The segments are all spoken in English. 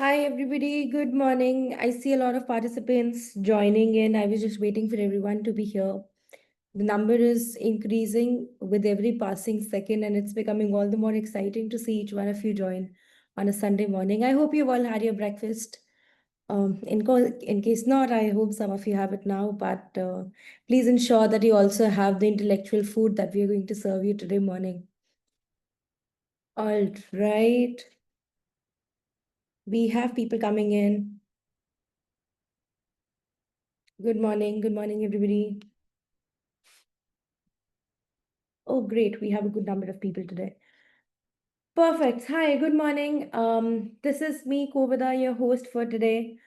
Hi, everybody. Good morning. I see a lot of participants joining in. I was just waiting for everyone to be here. The number is increasing with every passing second, and it's becoming all the more exciting to see each one of you join on a Sunday morning. I hope you've all had your breakfast. In case not, I hope some of you have it now, but please ensure that you also have the intellectual food that we are going to serve you today morning. All right. We have people coming in. Good morning. Good morning, everybody. Oh, great. We have a good number of people today. Perfect. Hi, good morning. This is me, Kovada, your host for today.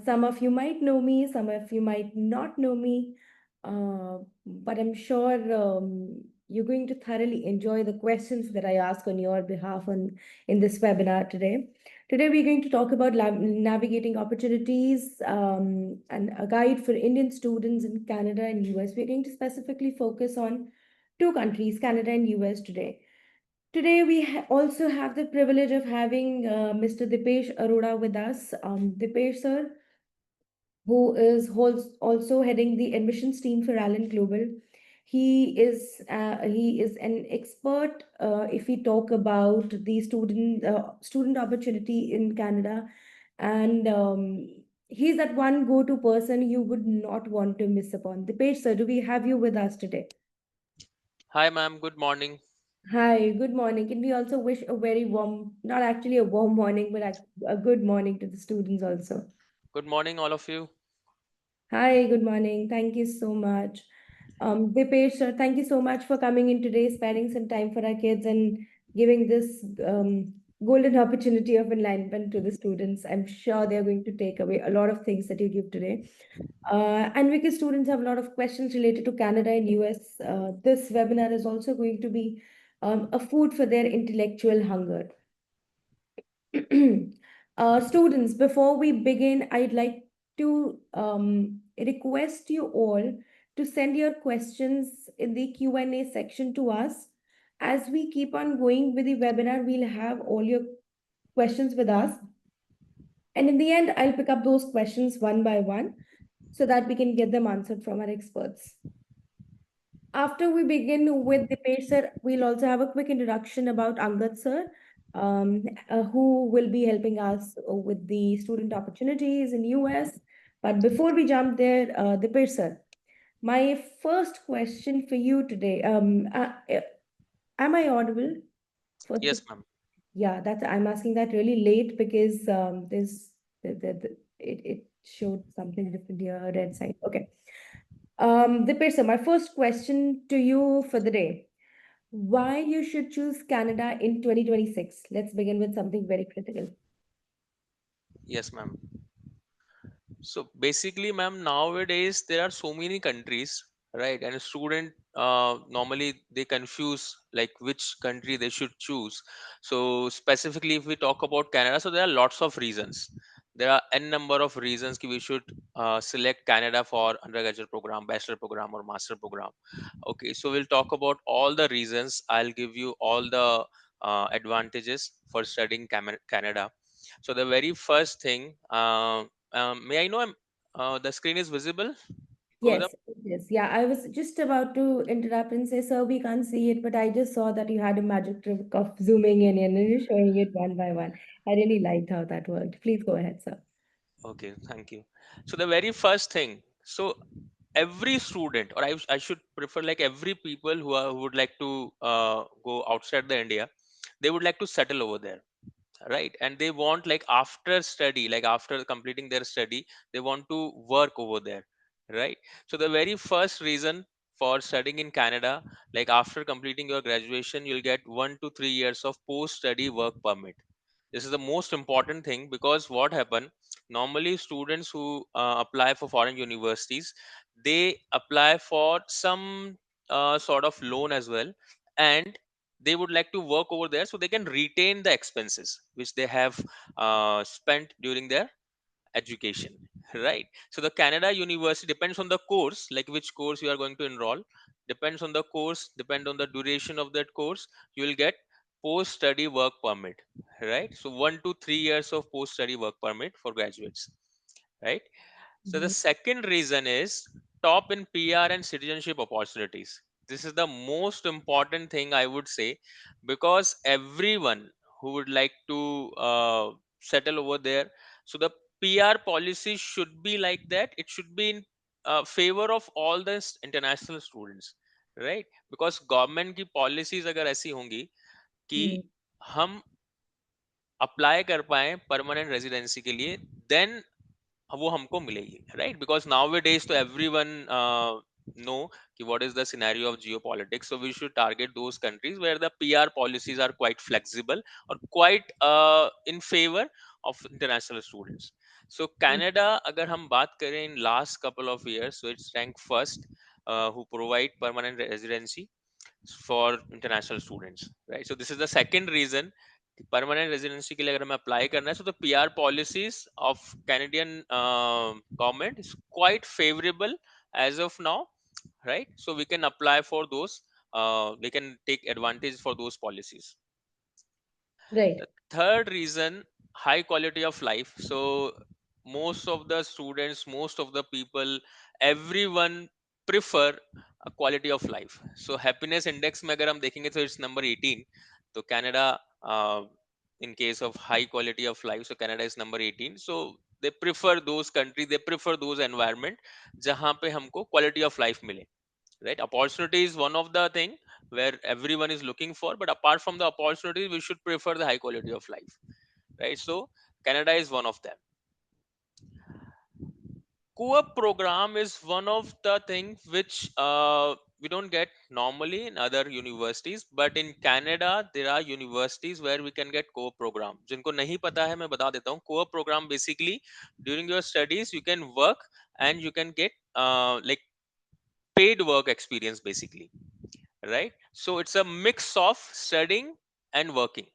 Some of you might know me, some of you might not know me, but I'm sure you're going to thoroughly enjoy the questions that I ask on your behalf in this webinar today. Today, we're going to talk about navigating opportunities and a guide for Indian students in Canada and US. We're going to specifically focus on two countries, Canada and US today. Today, we also have the privilege of having Mr. Dipesh Arora with us. Dipesh, sir, who is also heading the admissions team for Allen Global. He is an expert if we talk about the student opportunity in Canada, and he's that one go-to person you would not want to miss upon. Dipesh, sir, do we have you with us today? Hi, ma'am. Good morning. Hi, good morning. Can we also wish a very warm, not actually a warm morning, but a good morning to the students also? Good morning, all of you. Hi, good morning. Thank you so much. Dipesh, sir, thank you so much for coming in today, sparing some time for our kids and giving this golden opportunity of enlightenment to the students. I'm sure they're going to take away a lot of things that you give today. And because students have a lot of questions related to Canada and US, this webinar is also going to be a food for their intellectual hunger. Students, before we begin, I'd like to request you all to send your questions in the Q&A section to us. As we keep on going with the webinar, we'll have all your questions with us. And in the end, I'll pick up those questions one by one so that we can get them answered from our experts. After we begin with Dipesh sir, we'll also have a quick introduction about Angad sir, who will be helping us with the student opportunities in US. But before we jump there, Dipesh sir, my first question for you today, am I audible? First, Yes, ma'am. yeah, that's I'm asking that really late because it showed something different here, a red sign. Okay. Dipesh sir, my first question to you for the day. Why you should choose Canada in 2026? Let's begin with something very critical. Yes, ma'am. So basically, ma'am, nowadays there are so many countries, right? And a student normally they confuse like which country they should choose. So specifically, if we talk about Canada, so there are lots of reasons. There are n number of reasons we should select Canada for undergraduate program, bachelor program, or master program. Okay, so we'll talk about all the reasons. I'll give you all the advantages for studying Canada. So the very first thing, may I know the screen is visible? Govind? Yes, yes, yeah. I was just about to interrupt and say, sir, we can't see it, but I just saw that you had a magic trick of zooming in and you're showing it one by one. I really liked how that worked. Please go ahead, sir. Okay, thank you. So the very first thing, so every student, or I should prefer like every people who would like to go outside the India, they would like to settle over there, right? And they want like after study, like after completing their study, they want to work over there, right? So the very first reason for studying in Canada, like after completing your graduation, you'll get 1 to 3 years of post study work permit. This is the most important thing because what happen, normally students who apply for foreign universities, they apply for some sort of loan as well, and they would like to work over there so they can retain the expenses which they have spent during their education, right? So the Canada university depends on the course, like which course you are going to enroll, depends on the course, depend on the duration of that course, you will get post study work permit, right? So 1 to 3 years of post study work permit for graduates, right? So the Mhm. second reason is top in PR and citizenship opportunities. This is the most important thing I would say, because everyone who would like to settle over there, so the PR policy should be like that. It should be in favor of all the international students, right? Because government की policies अगर ऐसी होंगी कि Hmm. हम apply कर पाए permanent residency के लिए, देन वो हमको मिलेगी, right? Because now way days तो एवरीवन नो कि what is the scenario of geopolitics, so we should target those countries where the PR policies are quite flexible or quite in favor of international students. So Canada, अगर हम बात करें in last couple of years, so it's ranked first who provide permanent residency for international students, right? So this is the second reason permanent residency के लिए अगर हमें apply करना है, so the PR policies of Canadian government is quite favorable as of now, right? So we can apply for those, we can take advantage for those policies. Right. The third reason, high quality of life. So most of the students, most of the people, everyone prefer a quality of life. So happiness index में अगर हम देखेंगे तो it's number 18. तो Canada, in case of high quality of life, so Canada is number 18. So they prefer those countries, they prefer those environment जहाँ पे हमको quality of life मिले, right? Opportunity is one of the thing where everyone is looking for, but apart from the opportunity we should prefer the high quality of life, right? So Canada is one of them. Co-op program is one of the things which we don't get normally in other universities, but in Canada there are universities where we can get co-op program. जिनको नहीं पता है मैं बता देता हूँ. Co-op program basically during your studies you can work and you can get like paid work experience basically, right? So it's a mix of studying and working,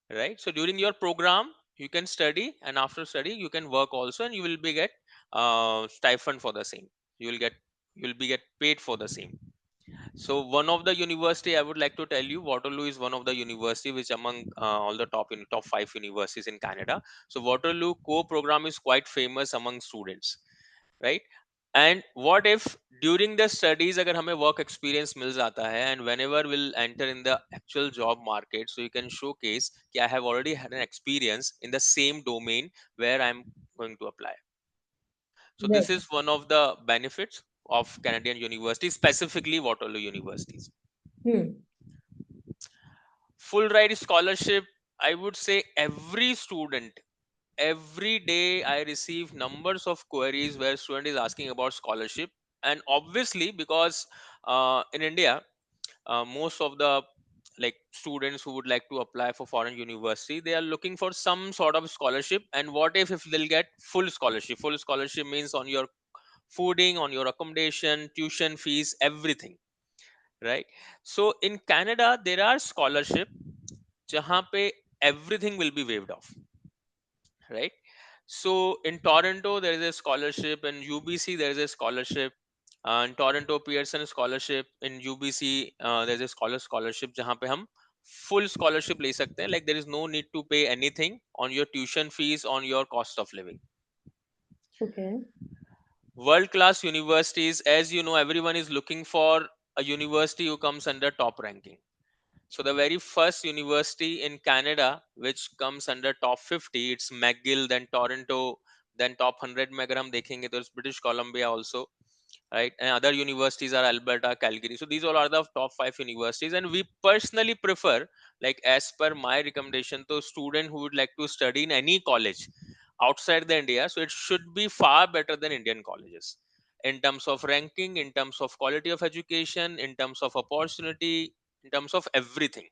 right? So during your program you can study, and after study you can work also, and you will be get stipend for the same. You will get, you will be get paid for the same. So one of the university I would like to tell you, Waterloo is one of the university which among all the top 5 universities in Canada. So Waterloo co program is quite famous among students, right? And what if during the studies अगर हमें work experience मिल जाता है, and whenever we'll enter in the actual job market, so you can showcase कि I have already had an experience in the same domain where I'm going to apply. So Right. this is one of the benefits of Canadian universities, specifically Waterloo universities. Hmm. Full ride scholarship, I would say every student, every day I receive numbers of queries where student is asking about scholarship. And obviously because in India, most of the like students who would like to apply for foreign university, they are looking for some sort of scholarship. And what if they'll get full scholarship? Full scholarship means on your fooding, on your accommodation, tuition fees, everything, right? So in Canada there are scholarship जहाँ पे everything will be waived off, right? So in Toronto, there is a scholarship. In UBC, there is a scholarship. In Toronto Pearson scholarship. In UBC, there is a scholarship जहाँ पे हम full scholarship ले सकते हैं. Like there is no need to pay anything on your tuition fees, on your cost of living. Okay. World class universities, as you know, everyone is looking for a university who comes under top ranking. So the very first university in Canada which comes under top 50, it's McGill, then Toronto, then top 100 में अगर हम देखेंगे तो it's British Columbia also, right? And other universities are Alberta, Calgary. So these all are the top 5 universities, and we personally prefer, like as per my recommendation, to student who would like to study in any college outside the India, so it should be far better than Indian colleges in terms of ranking, in terms of quality of education, in terms of opportunity, in terms of everything,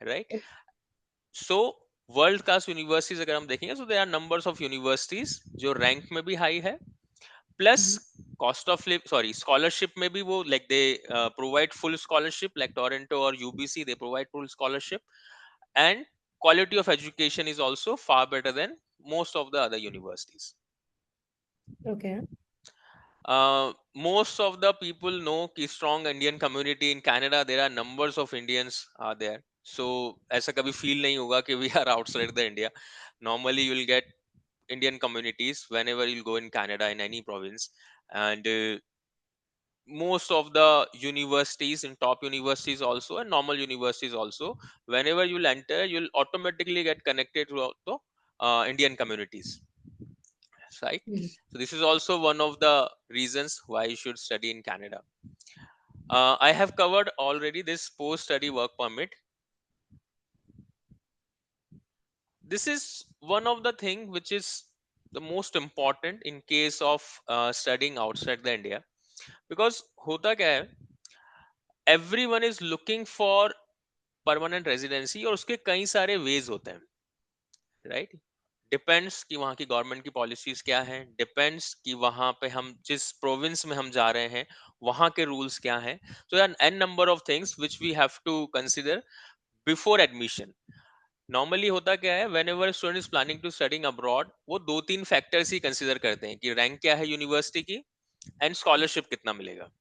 right? So world class universities अगर हम देखेंगे, so there are numbers of universities जो rank में भी high है, plus Mhm. Cost of live sorry scholarship में भी वो like they provide full scholarship, like Toronto और UBC they provide full scholarship. And quality of education is also far better than most of the other universities. Okay. Most of the people know कि strong Indian community in Canada, there are numbers of Indians are there. So ऐसा कभी feel नहीं होगा कि we are outside the India. Normally you will get Indian communities whenever you go in Canada in any province, and most of the universities and top universities also and normal universities also, whenever you'll enter, you'll automatically get connected to the Indian communities, right? Mhm. So this is also one of the reasons why you should study in Canada. I have covered already this post study work permit. This is one of the thing which is the most important in case of studying outside the India, because होता क्या है, everyone is looking for permanent residency और उसके कई सारे veg होते हैं, right? Depends कि वहाँ की गवर्नमेंट की पॉलिसीज क्या हैं, डिपेंड्स कि वहाँ पे हम जिस प्रोविंस में हम जा रहे हैं वहाँ के रूल्स क्या हैं. So an number of things which we have to consider before admission. Normally होता क्या है, whenever student is planning to studying abroad, वो दो तीन फैक्टर्स ही कंसीडर करते हैं कि रैंक क्या है यूनिवर्सिटी की एंड स्कॉलरशिप कितना मिलेगा.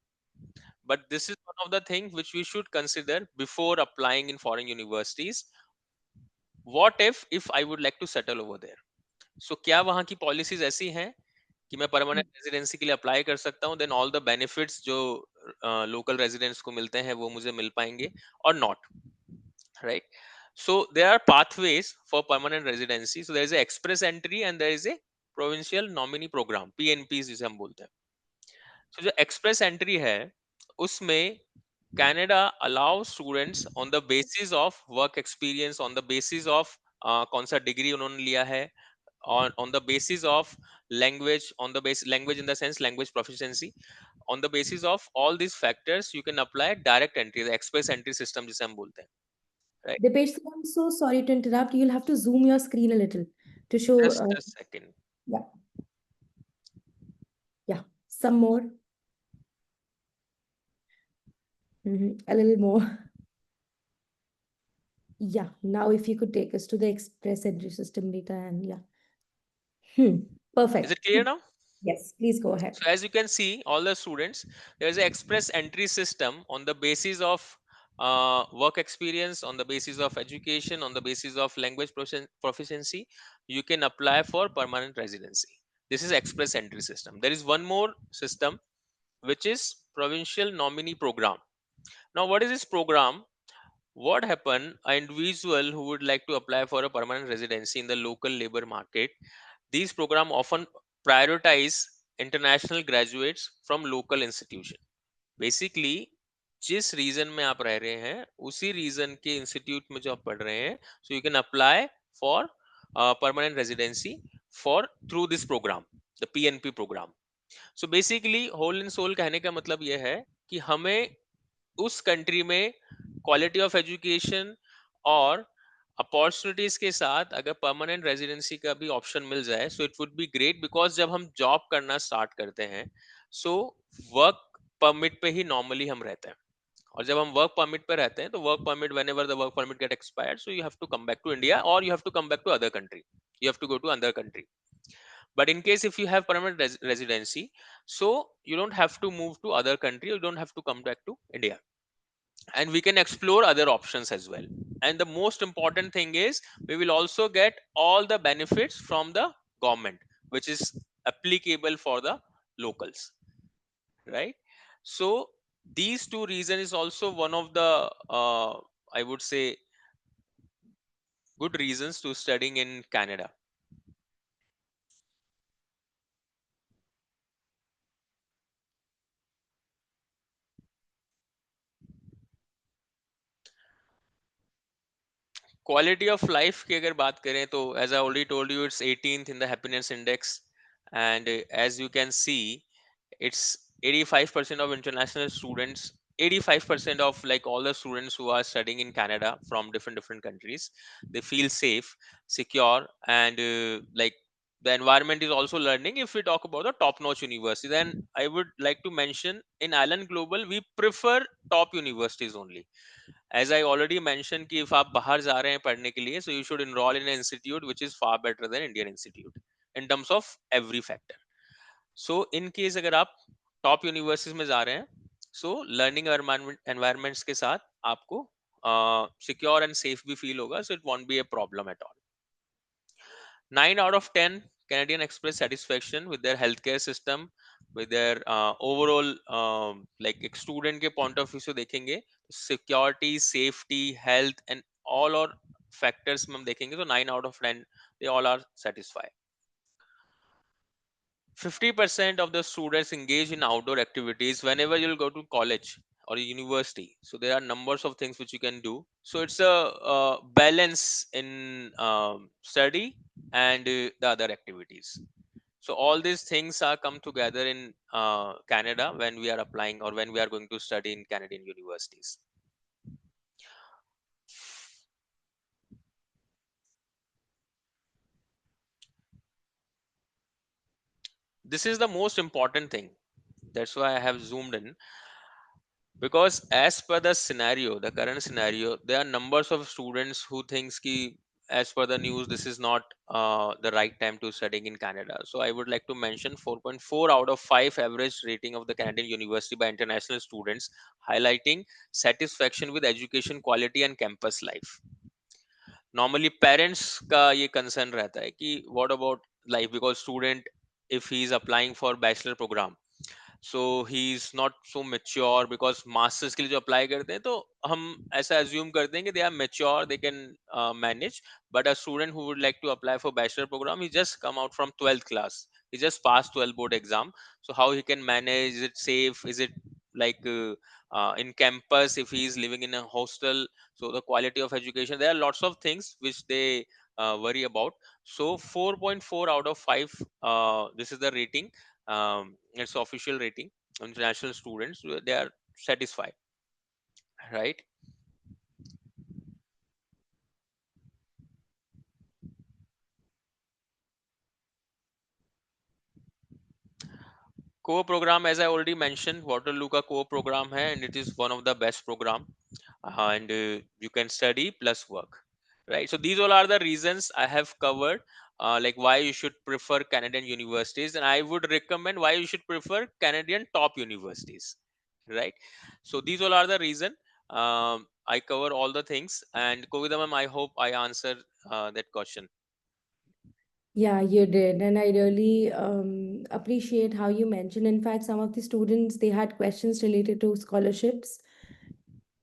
But this is one of the things which we should consider before applying in foreign universities. What if I would like to settle over there? So क्या वहाँ की पॉलिसीज ऐसी हैं कि मैं परमानेंट रेजिडेंसी के लिए अप्लाई कर सकता हूँ, देन ऑल द बेनिफिट्स जो लोकल रेजिडेंट्स को मिलते हैं वो मुझे मिल पाएंगे और not, right? So there are pathways for permanent residency. So there is a express entry and there is a provincial nominee program, PNP जिसे हम बोलते हैं. So जो express entry है उसमें Canada allows students on the basis of work experience, on the basis of कौन सा degree उन्होंने लिया है, on the basis of language, on the base language in the sense language proficiency, on the basis of all these factors you can apply direct entry, the express entry system जिसे हम बोलते हैं, right? Dipesh, sir, I'm so sorry to interrupt. You'll have to zoom your screen a little to show. Just a second. Yeah, yeah. Some more. A little more. Yeah. Now, if you could take us to the express entry system data and yeah. Hmm. Is Perfect. it clear now? Yes, please go ahead. So as you can see, all the students, there is an express entry system on the basis of work experience, on the basis of education, on the basis of language proficiency. You can apply for permanent residency. This is express entry system. There is one more system which is provincial nominee program. Now, what is this program? What happened? An individual who would like to apply for a permanent residency in the local labor market, these programs often prioritize international graduates from local institution. Basically, जिस reason में आप रह रहे हैं उसी reason के institute में जो आप पढ़ रहे हैं, so you can apply for permanent residency for through this programme, the PNP programme. So basically whole and soul कहने का मतलब यह है कि हमें उस कंट्री में क्वालिटी ऑफ एजुकेशन और अपॉर्चुनिटीज के साथ अगर परमानेंट रेजिडेंसी का भी ऑप्शन मिल जाए, so it would be great, because जब हम जॉब करना स्टार्ट करते हैं, सो वर्क परमिट पे ही नॉर्मली हम रहते हैं. और जब हम वर्क परमिट पे रहते हैं तो work permit, whenever the work permit get expired, so you have to come back to India और you have to come back to other country, you have to go to another country. But in case if you have permanent residency, so you don't have to move to other country, you don't have to come back to India, and we can explore other options as well. And the most important thing is we will also get all the benefits from the government which is applicable for the locals, right? So these two reasons is also one of the I would say good reasons to studying in Canada. Quality of life की अगर बात करें तो as I already told you, it's 18th in the happiness index, and as you can see, it's 85% of international students, 85% of like all the students who are studying in Canada from different countries, they feel safe, secure, and like the environment is also learning. If we talk about the top notch university, then I would like to mention in Island Global we prefer top universities only. As I already mentioned कि if आप बाहर जा रहे हैं पढ़ने के लिए, so you should enroll in an institute which is far better than Indian institute in terms of every factor. So in case अगर आप टॉप यूनिवर्सिटीज में जा रहे हैं, सो लर्निंग एनवायरमेंट्स के साथ आपको secure and safe भी feel होगा, so it won't be a problem at all. 9 out of 10 Canadian express satisfaction with their healthcare system, with their overall like एक student के point of view से देखेंगे, security, safety, health and all और factors में हम देखेंगे तो 9 out of 10 they all are satisfied. 50% of the students engage in outdoor activities whenever you'll go to college or university. So there are numbers of things which you can do. So it's a balance in study and the other activities. So all these things are come together in Canada when we are applying or when we are going to study in Canadian universities. This is the most important thing. That's why I have zoomed in, because as per the scenario, the current scenario, there are numbers of students who thinks ki as per the news this is not the right time to studying in Canada. So I would like to mention 4.4 out of 5 average rating of the Canadian university by international students, highlighting satisfaction with education quality and campus life. Normally parents का ये concern रहता है कि what about life, because student if he is applying for bachelor program, so he is not so mature, because masters के लिए जो apply करते हैं तो हम ऐसा assume करते हैं कि they are mature, they can manage. But a student who would like to apply for bachelor program, he just come out from 12th class, he just passed 12 board exam, so how he can manage? Is it safe? Is it like in campus, if he is living in a hostel? So the quality of education, there are lots of things which they worry about. So 4.4 out of 5, this is the rating, it's official rating. International students, they are satisfied, right? Core program, as I already mentioned, Waterloo का core program है, and it is one of the best program. And you can study plus work, right? So these all are the reasons I have covered, like why you should prefer Canadian universities, and I would recommend why you should prefer Canadian top universities, right? So these all are the reason. I cover all the things, and Kovida ma'am, I hope I answered that question. Yeah, you did. And I really appreciate how you mentioned. In fact, some of the students, they had questions related to scholarships.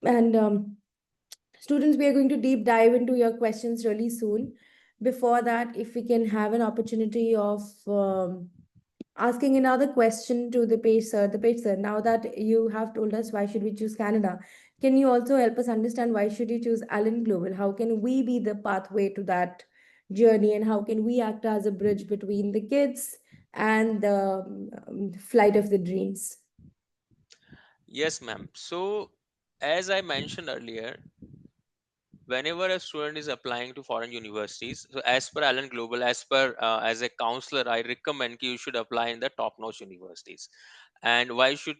And students, we are going to deep dive into your questions really soon. Before that, if we can have an opportunity of asking another question to the page sir. The page sir, now that you have told us why should we choose Canada, can you also help us understand why should you choose Allen Global? How can we be the pathway to that journey, and how can we act as a bridge between the kids and the flight of the dreams? Yes, ma'am. So as I mentioned earlier, whenever a student is applying to foreign universities, so as per Allen Global, as per as a counselor, I recommend you should apply in the top notch universities. And why should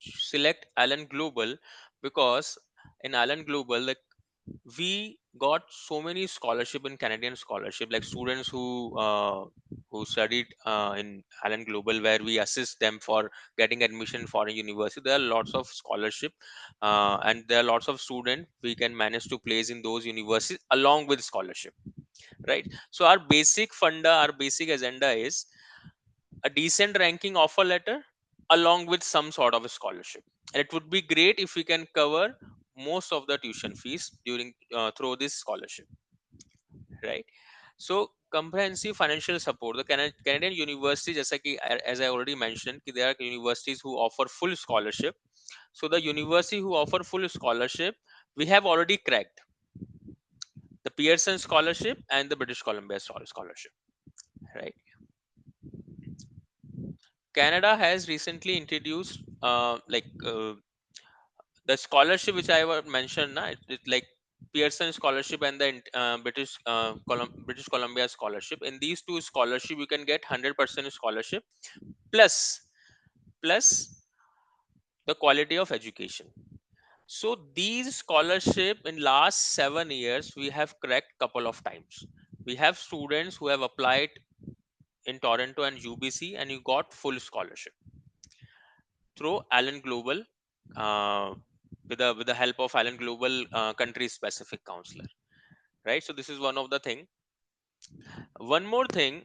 select Allen Global? Because in Allen Global, like, we got so many scholarship in Canadian scholarship, like students who studied in Allen Global, where we assist them for getting admission in foreign university. There are lots of scholarship, and there are lots of students we can manage to place in those universities along with scholarship, right? So our basic funda, our basic agenda is a decent ranking offer letter along with some sort of a scholarship. And it would be great if we can cover most of the tuition fees during through this scholarship, right? So comprehensive financial support, the Canadian university, just like as I already mentioned, there are universities who offer full scholarship. So the university who offer full scholarship, we have already cracked the Pearson scholarship and the British Columbia scholarship, right? Canada has recently introduced the scholarship which I mentioned, na, it like Pearson scholarship and the British Columbia scholarship. In these two scholarship, you can get 100% scholarship plus plus the quality of education. So these scholarship in last 7 years we have cracked couple of times. We have students who have applied in Toronto and UBC, and you got full scholarship through Allen Global. Uh, with the help of Allen Global country specific counselor, right? So this is one of the thing. One more thing,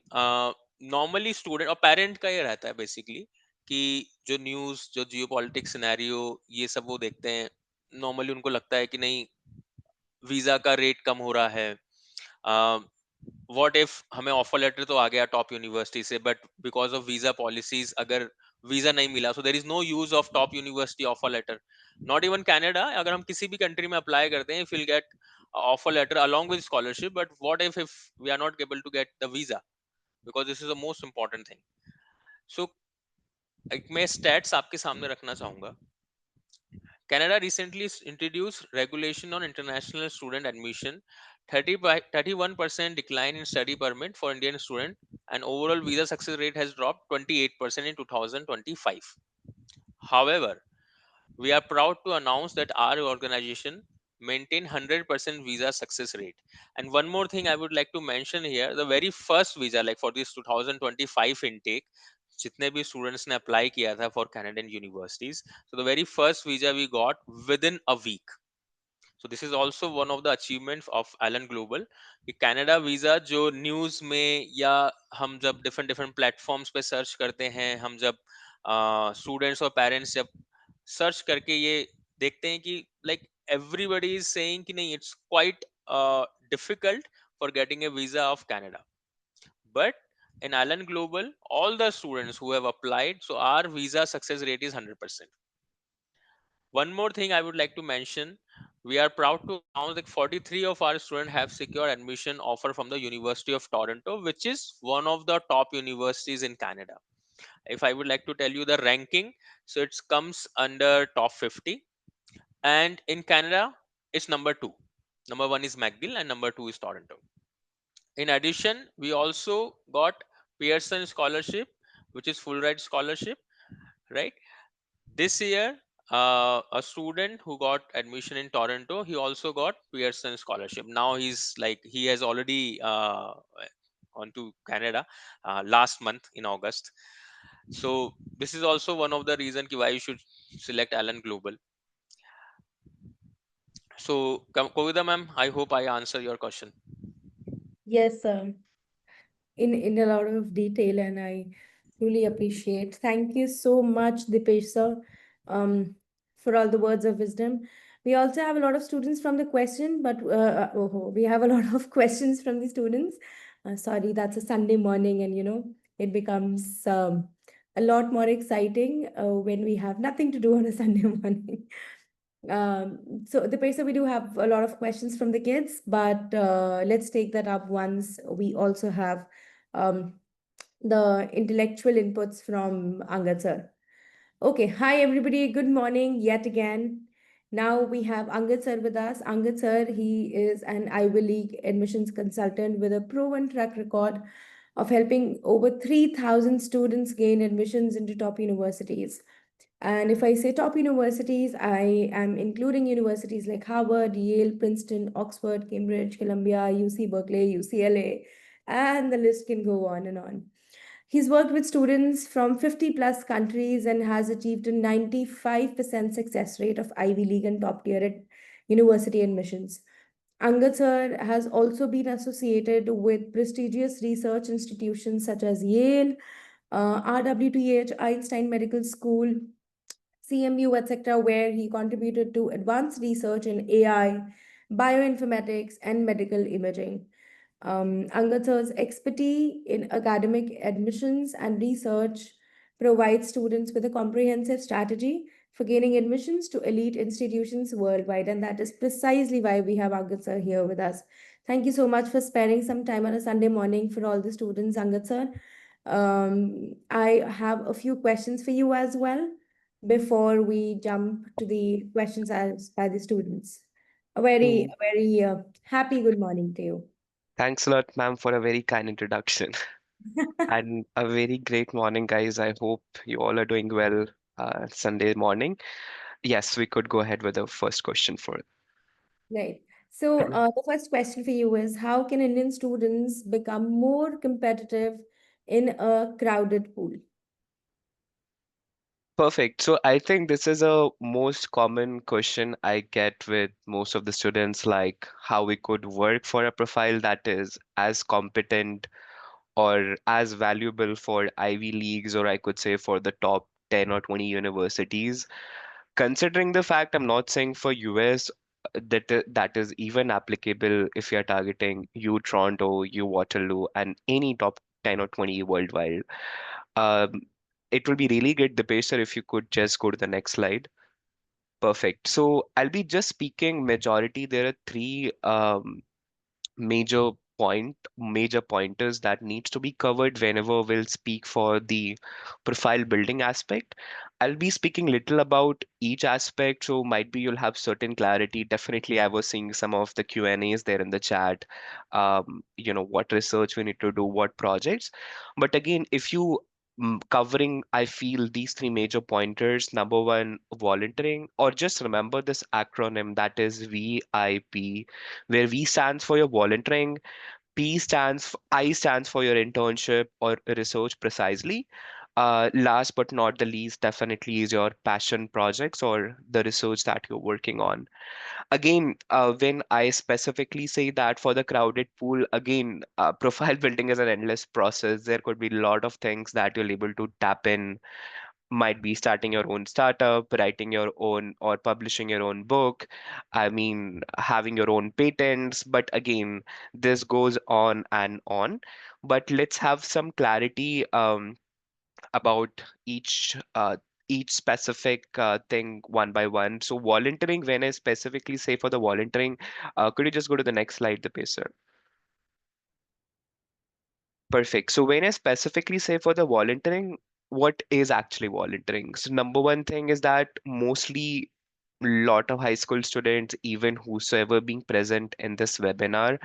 normally student और parent का ये रहता है basically कि जो news, जो geopolitics scenario, ये सब वो देखते हैं, normally उनको लगता है कि नहीं, वीजा का रेट कम हो रहा है, व्हाट इफ हमें ऑफर लेटर तो आ गया टॉप यूनिवर्सिटी से, but because of visa policies अगर वीजा नहीं मिला, so there is no use of top university offer letter. Not even Canada, अगर हम किसी भी कंट्री में अप्लाई करते हैं, if will get offer letter along with scholarship, but what if we are not able to get the visa, because this is the most important thing. So एक मैं stats आपके सामने रखना चाहूंगा। Canada recently introduced regulation on international student admission. 31% decline in study permit for Indian student, and overall visa success rate has dropped 28% in 2025. However, we are proud to announce that our organization maintain 100% visa success rate. And one more thing I would like to mention here, the very first visa, like for this 2025 intake, जितने भी students ने apply किया था for Canadian universities, so the very first visa we got within a week. So this is also one of the achievements of Allen Global कि Canada visa जो news में या हम जब डिफरेंट डिफरेंट प्लेटफॉर्म्स पे search करते हैं, हम जब स्टूडेंट्स और पेरेंट्स जब सर्च करके ये देखते हैं कि लाइक एवरीबडी इज सेइंग कि नहीं, it's quite difficult for getting A visa of Canada, but in Allen Global, all the students who have applied, so our visa success rate is 100%. One more thing I would like to mention, we are proud to announce that 43 of our students have secured admission offer from the University of Toronto, which is one of the top universities in Canada. If I would like to tell you the ranking, so it comes under top 50, and in Canada it's number 2. Number 1 is McGill and number 2 is Toronto. In addition, we also got Pearson scholarship, which is full ride scholarship, right? This year, a student who got admission in Toronto, he also got Pearson scholarship. Now he's like, he has already gone to Canada last month in August. So this is also one of the reason why you should select Allen Global. So Kavita ma'am, I hope I answer your question. Yes, in a lot of detail, and I truly appreciate. Thank you so much, Dipesh sir, for all the words of wisdom. We also have a lot of students from the question, but we have a lot of questions from the students. Sorry, that's a Sunday morning, and it becomes a lot more exciting when we have nothing to do on a Sunday morning. So the pacer, we do have a lot of questions from the kids, but let's take that up once we also have um, the intellectual inputs from Angad sir. Okay, hi everybody, good morning yet again. Now we have Angad sir with us. Angad sir, he is an Ivy League admissions consultant with a proven track record of helping over 3,000 students gain admissions into top universities. And if I say top universities, I am including universities like Harvard, Yale, Princeton, Oxford, Cambridge, Columbia, UC Berkeley, UCLA, and the list can go on and on. He's worked with students from 50 plus countries and has achieved a 95% success rate of Ivy League and top tier university admissions. Angad sir has also been associated with prestigious research institutions such as Yale, RWTH, Einstein Medical School, CMU, etc., where he contributed to advanced research in AI, bioinformatics, and medical imaging. Angad sir's expertise in academic admissions and research provides students with a comprehensive strategy for gaining admissions to elite institutions worldwide. And that is precisely why we have Angad sir here with us. Thank you so much for sparing some time on a Sunday morning for all the students, Angad sir. I have a few questions for you as well before we jump to the questions asked by the students. Mm, A very happy good morning to you. Thanks a lot, ma'am, for a very kind introduction. And a very great morning, guys. I hope you all are doing well Sunday morning. Yes, we could go ahead with the first question for it. Right. So, the first question for you is, how can Indian students become more competitive in a crowded pool? Perfect. So I think this is a most common question I get with most of the students, like how we could work for a profile that is as competent or as valuable for Ivy Leagues, or I could say for the top 10 or 20 universities. Considering the fact, I'm not saying for US that is even applicable if you're targeting U Toronto, U Waterloo, and any top 10 or 20 worldwide. Um, it will be really great, Dipesh sir, if you could just go to the next slide. Perfect. So I'll be just speaking majority. There are three major major pointers that needs to be covered whenever we'll speak for the profile building aspect. I'll be speaking little about each aspect, so might be you'll have certain clarity. Definitely I was seeing some of the Q&As there in the chat, what research we need to do, what projects. But again, if you covering, I feel these three major pointers. Number one, volunteering, or just remember this acronym that is VIP, where V stands for your volunteering, I stands for your internship or research precisely. Last but not the least, definitely is your passion projects or the research that you're working on. Again, when I specifically say that for the crowded pool, again, profile building is an endless process. There could be a lot of things that you're able to tap in, might be starting your own startup, writing your own or publishing your own book. I mean, having your own patents. But again, this goes on and on. But let's have some clarity about each specific thing one by one. So volunteering, when I specifically say for the volunteering, could you just go to the next slide, the pacer? Perfect. So when I specifically say for the volunteering, what is actually volunteering? So number one thing is that mostly lot of high school students, even whosoever being present in this webinar,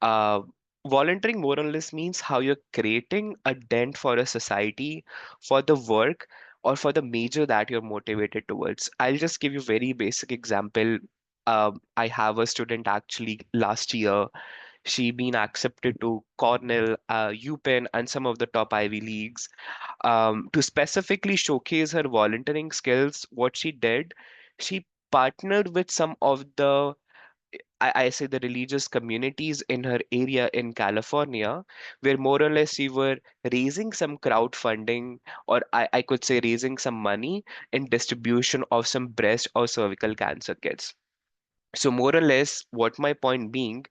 uh, volunteering more or less means how you're creating a dent for a society, for the work, or for the major that you're motivated towards. I'll just give you very basic example. I have a student actually last year. She been accepted to Cornell, UPenn, and some of the top Ivy Leagues. To specifically showcase her volunteering skills, what she did, she partnered with some of the, I say, the religious communities in her area in California, where more or less we were raising some crowdfunding, or I could say raising some money in distribution of some breast or cervical cancer kits. So more or less, what my point being,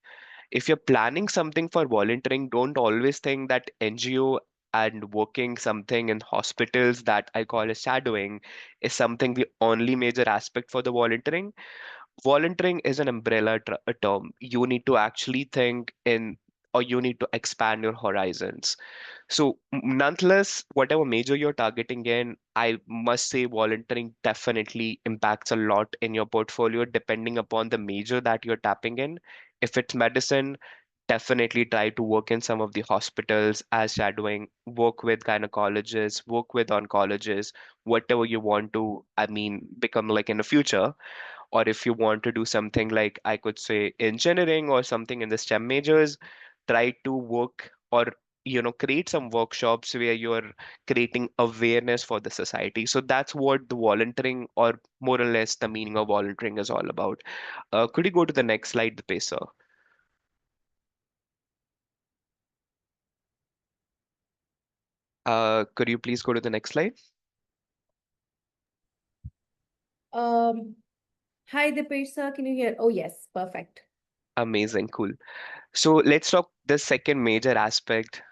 if you're planning something for volunteering, don't always think that NGO and working something in hospitals that I call as shadowing is something the only major aspect for the volunteering. Volunteering is an a term. You need to actually think in, or you need to expand your horizons. So, nonetheless, whatever major you're targeting in, I must say volunteering definitely impacts a lot in your portfolio depending upon the major that you're tapping in. If it's medicine, definitely try to work in some of the hospitals as shadowing, work with gynecologists, work with oncologists, whatever you want to, I mean, become like in the future. Or if you want to do something like, I could say, engineering or something in the STEM majors, try to work or create some workshops where you're creating awareness for the society. So that's what the volunteering, or more or less the meaning of volunteering, is all about. Could you go to the next slide, the pacer? Could you please go to the next slide? Um, Hi, Dipesh sir, can you hear? Oh, yes, perfect. Amazing, cool. So let's talk the second major aspect.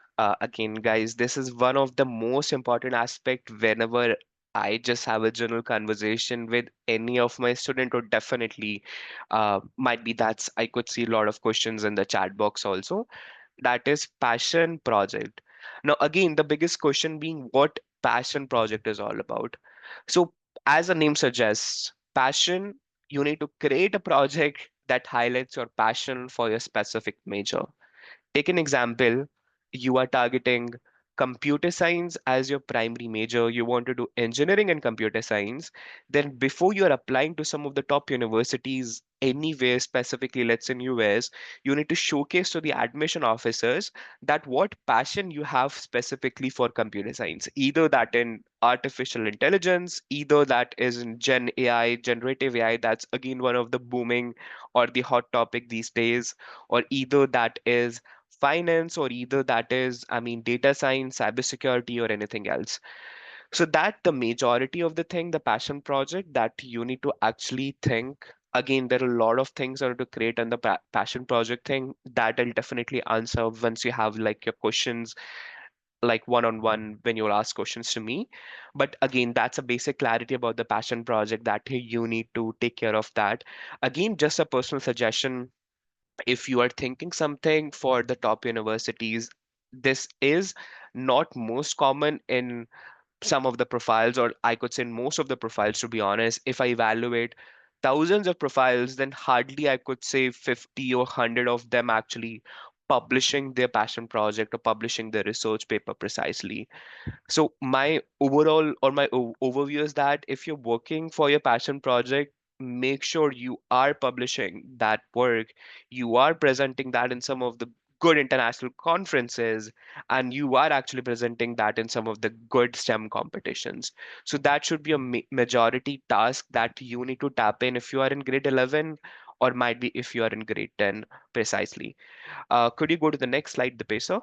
Again, guys, this is one of the most important aspect whenever I just have a general conversation with any of my student, or definitely might be that's I could see a lot of questions in the chat box also. That is passion project. Now, again, the biggest question being what passion project is all about. So, as the name suggests, passion, you need to create a project that highlights your passion for your specific major. Take an example, you are targeting computer science as your primary major, you want to do engineering and computer science, then before you're applying to some of the top universities anywhere, specifically let's say in US, you need to showcase to the admission officers that what passion you have specifically for computer science, either that in artificial intelligence, either that is in Gen AI, generative AI, that's again one of the booming or the hot topic these days, or either that is finance, or either that is, I mean, data science, cybersecurity, or anything else. So that the majority of the thing, the passion project that you need to actually think. Again, there are a lot of things that are to create on the passion project thing that I'll definitely answer once you have like your questions, like one on one when you'll ask questions to me. But again, that's a basic clarity about the passion project that hey, you need to take care of that. Again, just a personal suggestion, if you are thinking something for the top universities, this is not most common in some of the profiles, or I could say in most of the profiles, to be honest. If I evaluate thousands of profiles, then hardly I could say 50 or 100 of them actually publishing their passion project or publishing their research paper precisely. So my overall or my overview is that if you're working for your passion project, make sure you are publishing that work, you are presenting that in some of the good international conferences, and you are actually presenting that in some of the good STEM competitions. So that should be a majority task that you need to tap in if you are in grade 11, or might be if you are in grade 10 precisely. Could you go to the next slide, Dipesh?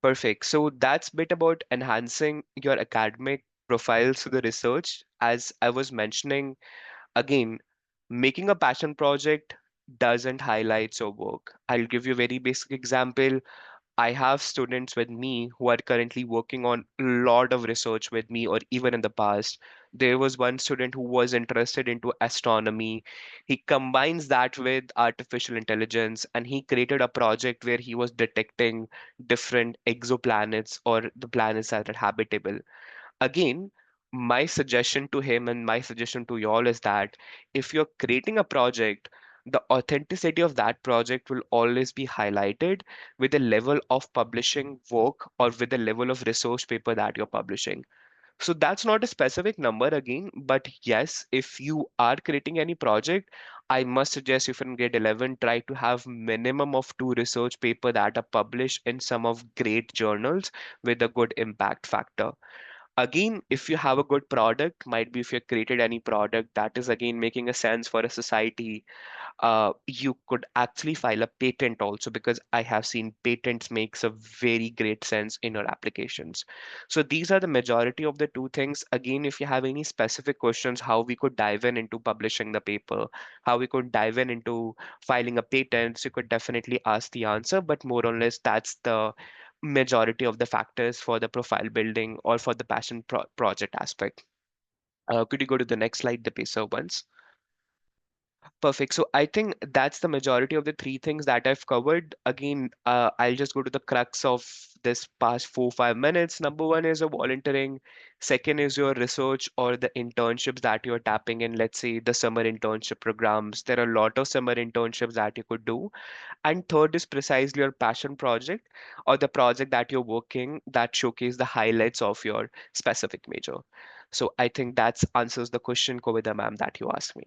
Perfect. So that's bit about enhancing your academic profiles to the research. As I was mentioning, again, making a passion project doesn't highlight your work. I'll give you a very basic example. I have students with me who are currently working on a lot of research with me, or even in the past. There was one student who was interested into astronomy. He combines that with artificial intelligence, and he created a project where he was detecting different exoplanets or the planets that are habitable. Again, my suggestion to him and my suggestion to y'all is that if you're creating a project, the authenticity of that project will always be highlighted with the level of publishing work or with the level of research paper that you're publishing. So that's not a specific number again, but yes, if you are creating any project, I must suggest if in grade 11, try to have minimum of two research paper that are published in some of great journals with a good impact factor. Again, if you have a good product, might be if you created any product that is again making a sense for a society, you could actually file a patent also, because I have seen patents makes a very great sense in your applications. So these are the majority of the two things. Again, if you have any specific questions, how we could dive in into publishing the paper, how we could dive in into filing a patent, so you could definitely ask the answer. But more or less, that's the majority of the factors for the profile building or for the passion project aspect. Could you go to the next slide, the pacer once? Perfect. So I think that's the majority of the three things that I've covered. Again, I'll just go to the crux of this past 4 5 minutes. Number one is your volunteering. Second is your research or the internships that you're tapping in. Let's say the summer internship programs. There are a lot of summer internships that you could do. And third is precisely your passion project or the project that you're working that showcase the highlights of your specific major. So I think that answers the question, Kovida ma'am, that you asked me.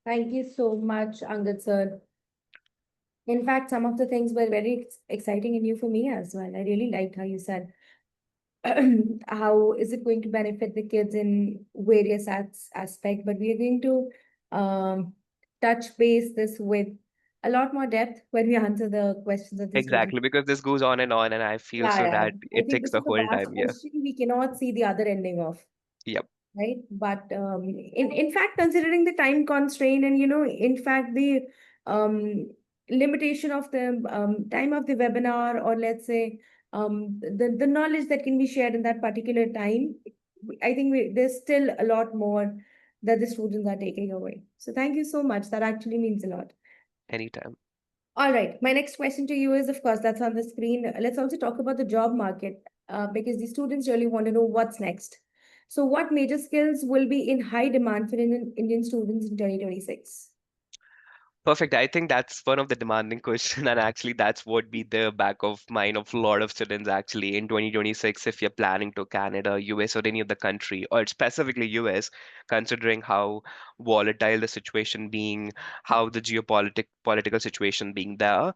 Thank you so much, Angad sir. In fact, some of the things were very exciting and new for me as well. I really liked how you said how is it going to benefit the kids in various aspect, but we are going to touch base this with a lot more depth when we answer the questions of the students. Exactly, because this goes on, and I feel Yeah, so yeah. that I it think takes this the is a whole vast time. Yeah. question we cannot see the other ending of, Yep. right? But in fact, considering the time constraint and in fact the um, limitation of the time of the webinar, or let's say the knowledge that can be shared in that particular time, I think there's still a lot more that the students are taking away. So thank you so much. That actually means a lot. Anytime. All right. My next question to you is, of course, that's on the screen. Let's also talk about the job market because the students really want to know what's next. So, what major skills will be in high demand for Indian students in 2026? Perfect. I think that's one of the demanding question, and actually that's what be the back of mind of a lot of students actually in 2026 if you're planning to Canada, US, or any other country, or specifically US, considering how volatile the situation being, how the geopolitical political situation being there.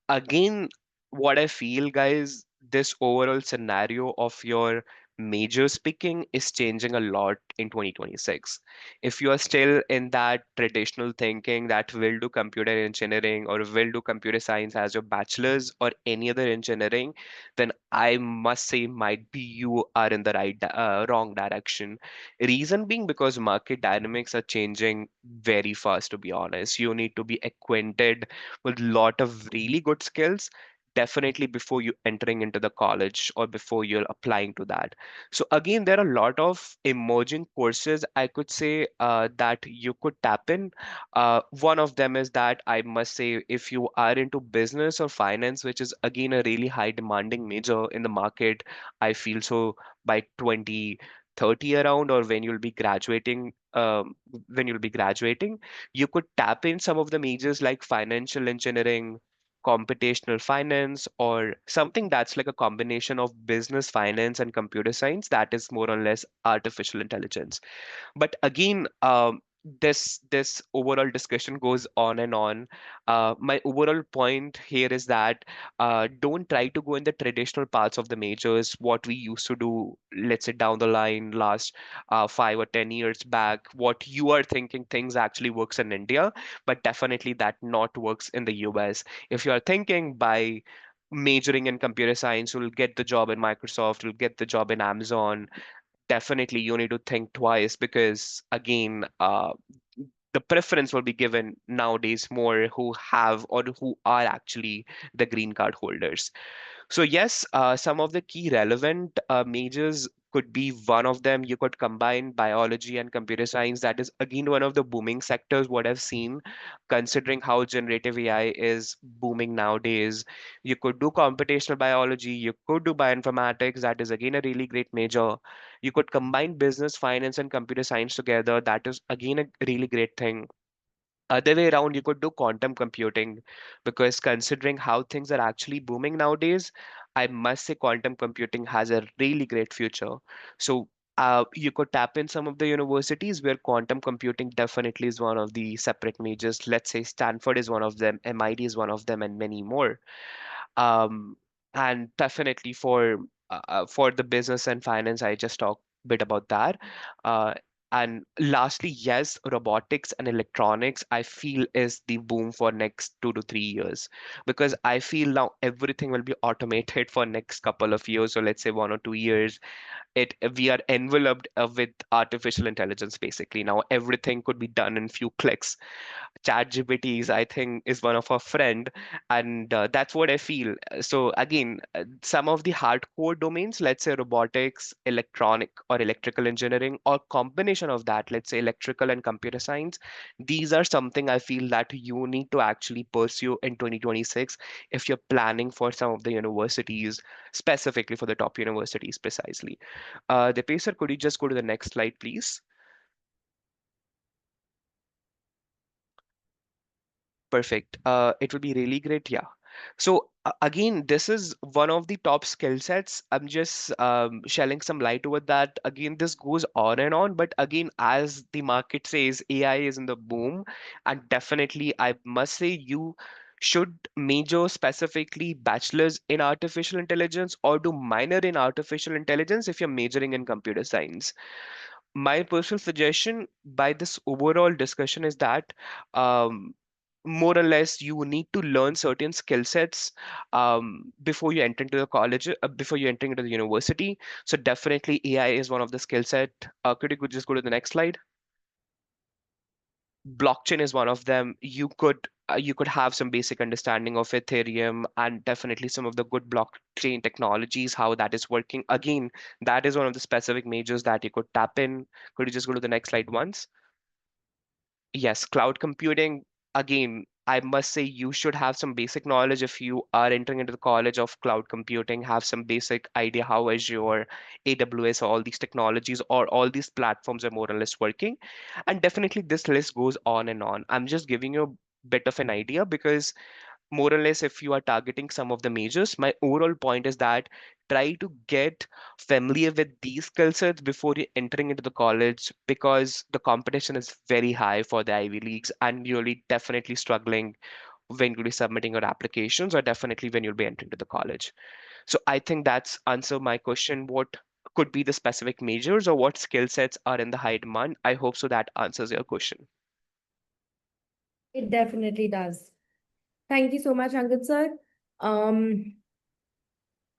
Again, what I feel, guys, this overall scenario of your majors picking is changing a lot in 2026. If you are still in that traditional thinking that will do computer engineering or will do computer science as your bachelor's or any other engineering, then I must say might be you are in the wrong direction. Reason being because market dynamics are changing very fast, to be honest. You need to be acquainted with lot of really good skills definitely before you entering into the college or before you're applying to that. So again, there are a lot of emerging courses I could say that you could tap in. One of them is that I must say if you are into business or finance, which is again a really high demanding major in the market, I feel so by 2030 around, or when you'll be graduating, you could tap in some of the majors like financial engineering, computational finance, or something that's like a combination of business finance and computer science that is more or less artificial intelligence. But again, this overall discussion goes on and on. My overall point here is that don't try to go in the traditional paths of the majors, what we used to do, let's say down the line, last 5 or 10 years back. What you are thinking things actually works in India, but definitely that not works in the US. If you are thinking by majoring in computer science, you'll get the job in Microsoft, you'll get the job in Amazon, definitely you need to think twice because again the preference will be given nowadays more who have or who are actually the green card holders. So yes, some of the key relevant majors could be one of them. You could combine biology and computer science. That is again one of the booming sectors. What I've seen, considering how generative AI is booming nowadays, you could do computational biology. You could do bioinformatics. That is again a really great major. You could combine business, finance, and computer science together. That is again a really great thing. Other way around, you could do quantum computing because considering how things are actually booming nowadays, I must say quantum computing has a really great future. So you could tap in some of the universities where quantum computing definitely is one of the separate majors. Let's say Stanford is one of them, MIT is one of them, and many more. Um, and definitely for the business and finance, I just talked a bit about that. Uh, and lastly, yes, robotics and electronics, I feel is the boom for next 2 to 3 years because I feel now everything will be automated for next couple of years. So let's say 1 or 2 years, it we are enveloped with artificial intelligence basically. Now everything could be done in few clicks. ChatGPT is, I think, is one of our friend, and that's what I feel. So again, some of the hardcore domains, let's say robotics, electronic or electrical engineering, or combination of that, let's say electrical and computer science, these are something I feel that you need to actually pursue in 2026 if you're planning for some of the universities, specifically for the top universities precisely. Deepesh sir, could you just go to the next slide, please? Perfect. It would be really great. Yeah. So again, this is one of the top skill sets. I'm just shedding some light over that. Again, this goes on and on, but again, as the market says, AI is in the boom, and definitely, I must say you should major specifically bachelor's in artificial intelligence or do minor in artificial intelligence if you're majoring in computer science. My personal suggestion by this overall discussion is that um, more or less you need to learn certain skill sets before you enter into the college, before you enter into the university. So definitely AI is one of the skill set. Could you just go to the next slide? Blockchain is one of them. You could have some basic understanding of Ethereum and definitely some of the good blockchain technologies, how that is working. Again, that is one of the specific majors that you could tap in. Could you just go to the next slide once? Yes, cloud computing. Again, I must say you should have some basic knowledge if you are entering into the college of cloud computing, have some basic idea how Azure, AWS, all these technologies or all these platforms are more or less working. And definitely this list goes on and on. I'm just giving you a bit of an idea because more or less if you are targeting some of the majors, my overall point is that try to get familiar with these skill sets before you're entering into the college because the competition is very high for the Ivy Leagues and you'll be definitely struggling when you'll be submitting your applications or definitely when you'll be entering to the college. So I think that's answer my question. What could be the specific majors or what skill sets are in the high demand? I hope so that answers your question. It definitely does. Thank you so much, Ankit sir. Um,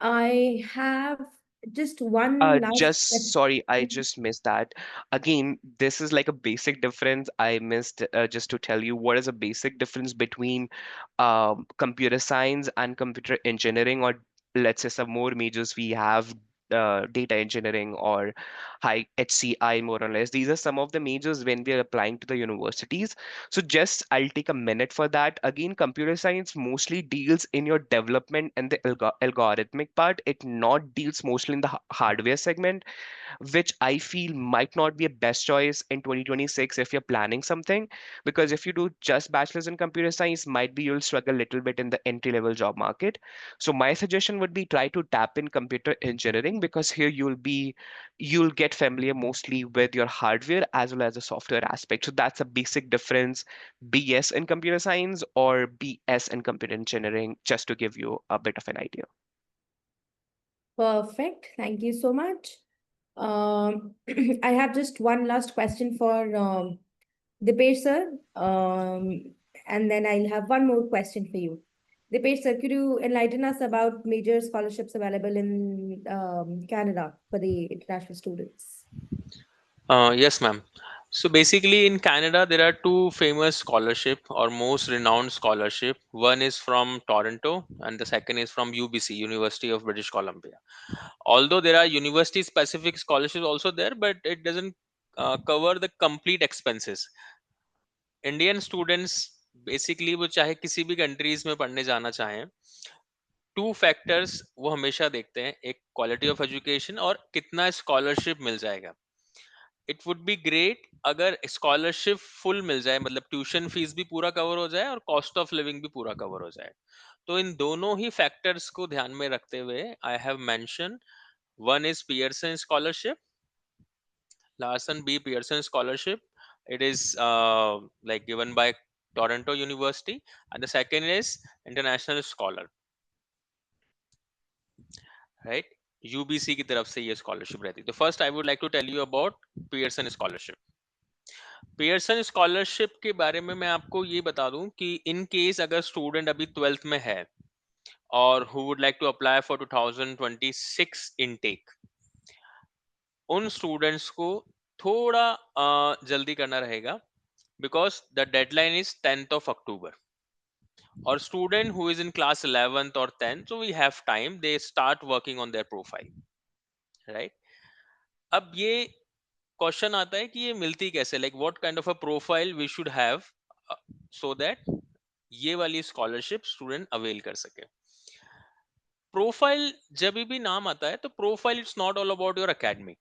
I have just one last Just question. sorry, I just missed that. Again, this is like a basic difference. I missed just to tell you what is a basic difference between computer science and computer engineering, or let's say some more majors we have data engineering or high HCI more or less. These are some of the majors when we are applying to the universities. So just I'll take a minute for that. Again, computer science mostly deals in your development and the algorithmic part. It not deals mostly in the hardware segment, which I feel might not be a best choice in 2026 if you're planning something. Because if you do just bachelor's in computer science, might be you'll struggle a little bit in the entry level job market. So my suggestion would be try to tap in computer engineering because here you'll get familiar mostly with your hardware as well as the software aspect. So that's a basic difference. BS in computer science or BS in computer engineering, just to give you a bit of an idea. Perfect. Thank you so much. I have just one last question for Dipesh sir. And then I'll have one more question for you. Dipesh sir, could you enlighten us about major scholarships available in Canada for the international students? Yes, ma'am. So basically, in Canada, there are two famous scholarship or most renowned scholarship. One is from Toronto, and the second is from UBC, University of British Columbia. Although there are university-specific scholarships also there, but it doesn't cover the complete expenses. Indian students basically वो चाहे किसी भी countries में पढ़ने जाना चाहें, two factors वो हमेशा देखते हैं, एक क्वालिटी ऑफ एजुकेशन और कितना स्कॉलरशिप मिल जाएगा. इट वुड बी ग्रेट अगर स्कॉलरशिप फुल मिल जाए, मतलब ट्यूशन फीस भी पूरा कवर हो जाए और कॉस्ट ऑफ लिविंग भी पूरा कवर हो जाए. तो इन दोनों ही फैक्टर्स को ध्यान में रखते हुए I have mention, one is Pearson scholarship, Larson B. Pearson Scholarship. It is like given by Toronto University, and the second is International Scholar, right? UBC की तरफ से ये scholarship रहती है. तो first I would like to tell you about Pearson Scholarship. Pearson Scholarship के बारे में मैं आपको ये बता दूं कि in case अगर student अभी 12th में है और who would like to apply for 2026 intake, उन स्टूडेंट्स को थोड़ा जल्दी करना रहेगा because the deadline is 10th of October. Or student who is in class 11th or 10th, so we have time, they start working on their profile, right? अब ये question आता है कि ये मिलती कैसे, like what kind of a profile we should have so that ये वाली स्कॉलरशिप स्टूडेंट अवेल कर सके. प्रोफाइल जब भी नाम आता है तो profile it's not all about your academic.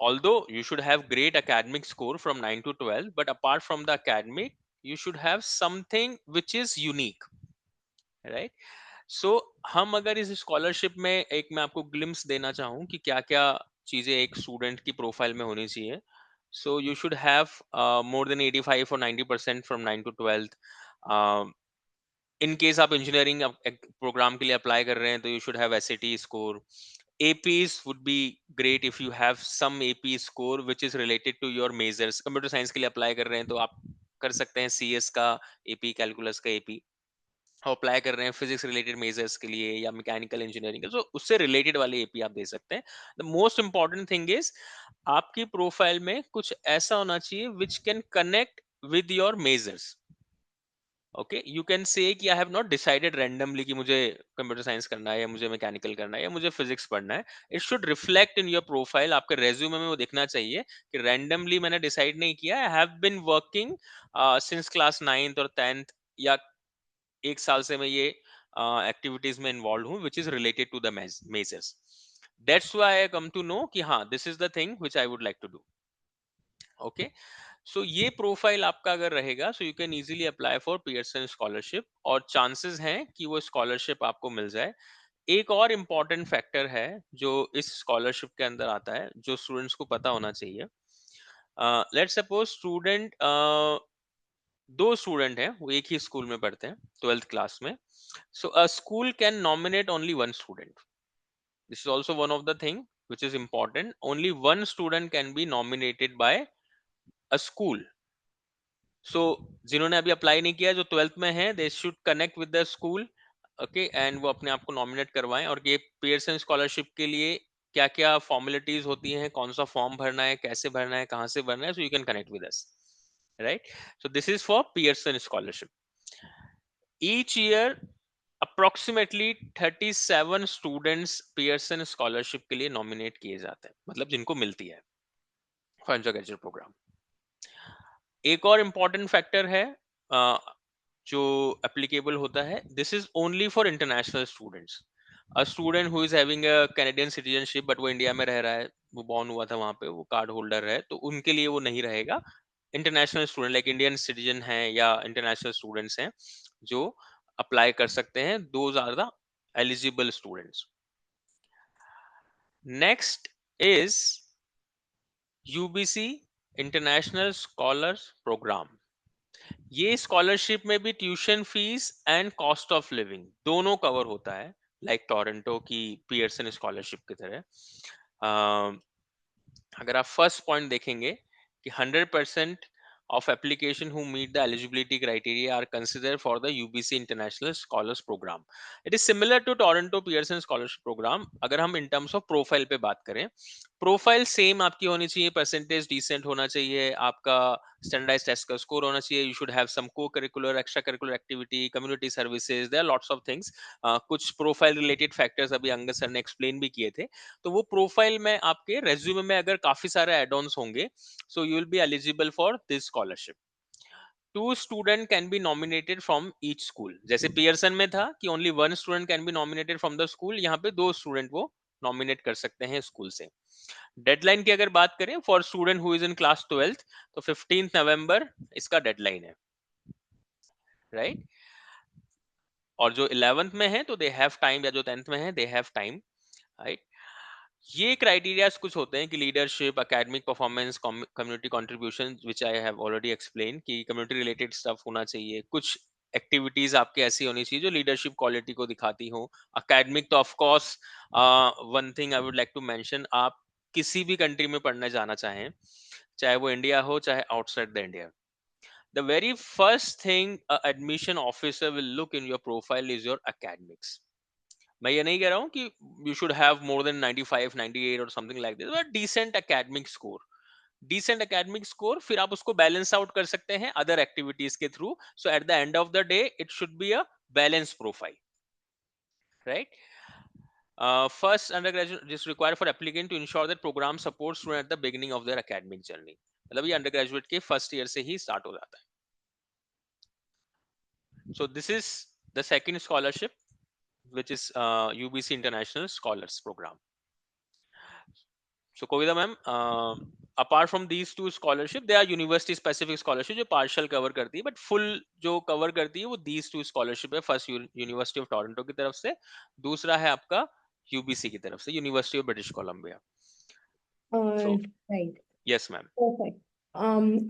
Although you should have great academic score from 9 to 12, but apart from the academic, you should have something which is unique, right? So हम अगर इस scholarship में एक मैं आपको glimpse देना चाहूँ कि क्या क्या चीजें एक स्टूडेंट की प्रोफाइल में होनी चाहिए. So you should have more than 85 और 90% फ्रॉम 9 टू 12. इन केस आप इंजीनियरिंग प्रोग्राम के लिए अप्लाई कर रहे हैं तो you should have SAT score. APs would be great if you have some AP score which is related to your majors. Computer science के लिए अप्लाई कर रहे हैं तो आप कर सकते हैं CS का AP, कैलकुलस का AP. अप्लाई कर रहे हैं फिजिक्स रिलेटेड मेजर्स के लिए या मैकेनिकल इंजीनियरिंग का, तो उससे रिलेटेड वाले एपी आप दे सकते हैं. The most important thing is आपकी प्रोफाइल में कुछ ऐसा होना चाहिए which can connect with your majors. Okay, you can say कि I have not decided randomly कि मुझे कंप्यूटर साइंस करना है या मुझे मैकेनिकल करना है या मुझे फिजिक्स पढ़ना है. It should reflect in your profile. आपके रेज्यूमे में वो दिखना चाहिए कि रैंडमली मैंने डिसाइड नहीं किया, I have been working since class 9th और 10th, या 1 साल से मैं ये एक्टिविटीज में इन्वॉल्व हूँ which is related to the majors. That's why I come to know कि हाँ this is the thing which I would like to do. Okay, so ये प्रोफाइल आपका अगर रहेगा so you can easily apply for Pearson scholarship और chances हैं कि वो स्कॉलरशिप आपको मिल जाए. एक और इम्पॉर्टेंट फैक्टर है जो इस स्कॉलरशिप के अंदर आता है जो स्टूडेंट्स को पता होना चाहिए. लेट्स सपोज स्टूडेंट, दो स्टूडेंट हैं वो एक ही स्कूल में पढ़ते हैं 12th क्लास में. So a school can nominate only one student. This is also one of the thing which is important. Only one student can be nominated by a school. सो जिन्होंने अभी apply नहीं किया जो 12th में है they should connect with the school. Okay, and वो अपने आप को नॉमिनेट करवाएं. और ये पियर्सन स्कॉलरशिप के लिए क्या क्या फॉर्मेलिटीज होती हैं, कौन सा फॉर्म भरना है, कैसे भरना है, कहाँ से भरना है, सो you can connect with us, right. So this is for Pearson scholarship. Each year approximately 37 students Pearson scholarship के लिए नॉमिनेट किए जाते हैं, मतलब जिनको मिलती है फॉर अंडर ग्रेजुएट प्रोग्राम. एक और इम्पॉर्टेंट फैक्टर है जो एप्लीकेबल होता है. This is only for international students. A student who is having a Canadian citizenship but वो इंडिया में रह रहा है, वो बॉर्न हुआ था वहां पे, वो कार्ड होल्डर है, तो उनके लिए वो नहीं रहेगा. International student like Indian citizen हैं या इंटरनेशनल स्टूडेंट्स हैं जो अप्लाई कर सकते हैं, those are the eligible students. Next is UBC international scholars programme. ये स्कॉलरशिप में भी tuition fees and cost of living दोनों कवर होता है, लाइक टोरंटो की पियर्सन स्कॉलरशिप की तरह. अगर आप फर्स्ट पॉइंट देखेंगे कि 100% of application who meet the eligibility criteria are considered for the UBC International Scholars Program. It is similar to Toronto Pearson Scholarship Program. अगर हम in terms of profile पे बात करें, प्रोफाइल सेम आपकी होनी चाहिए, परसेंटेज डिसेंट होना चाहिए, आपका स्टैंडर्डाइज्ड टेस्ट का स्कोर होना चाहिए, you should have some co curricular extra curricular activity, community services, there are lots of things. कुछ प्रोफाइल रिलेटेड फैक्टर्स अभी अंगद सर ने एक्सप्लेन भी किए थे. तो वो प्रोफाइल में आपके रेज्यूमे में अगर काफी सारे एड ऑन्स होंगे so you will be eligible for this scholarship. Two student can be nominated from each school. जैसे पियर्सन में था कि only one student can be nominated from the school, यहाँ पे दो स्टूडेंट वो नॉमिनेट कर सकते हैं स्कूल से. डेडलाइन की अगर बात करें for student who is in class 12th तो 15 नवंबर इसका डेडलाइन है, राइट. और जो 11th में है तो दे हैव टाइम, या जो 10th में है दे हैव टाइम, राइट. ये क्राइटेरियाज कुछ होते हैं कि leadership, academic performance, community contribution which I have already explain कि कम्युनिटी रिलेटेड स्टफ होना चाहिए. कुछ एक्टिविटीज आपकी ऐसी होनी चाहिए जो लीडरशिप क्वालिटी को दिखाती हो. एकेडमिक तो of course one thing I would like to mention, आप किसी भी कंट्री में पढ़ने जाना चाहें, चाहे वो इंडिया हो चाहे outside the India, the very first thing a admission officer will look in your profile is your academics. मैं ये नहीं कह रहा हूँ कि you should have more than 95 98 or something like this, but decent academic score. decent academic score फिर आप उसको बैलेंस आउट कर सकते हैं अदर एक्टिविटीज के through. So at the end of the day it should be a balance profile, right. First undergraduate is required for applicant to ensure that program supports student at the beginning of their academic journey. मतलब ये undergraduate के first year से ही start हो जाता है. So this is the second scholarship, which is UBC International Scholars Program. So Kavita ma'am, apart from these two scholarship, there are university specific scholarship जो partial cover करती है, but full जो cover करती है वो these two scholarship है. First University of Toronto की तरफ से, दूसरा है आपका UBC की तरफ से, University of British Columbia. So Right. yes ma'am. Perfect.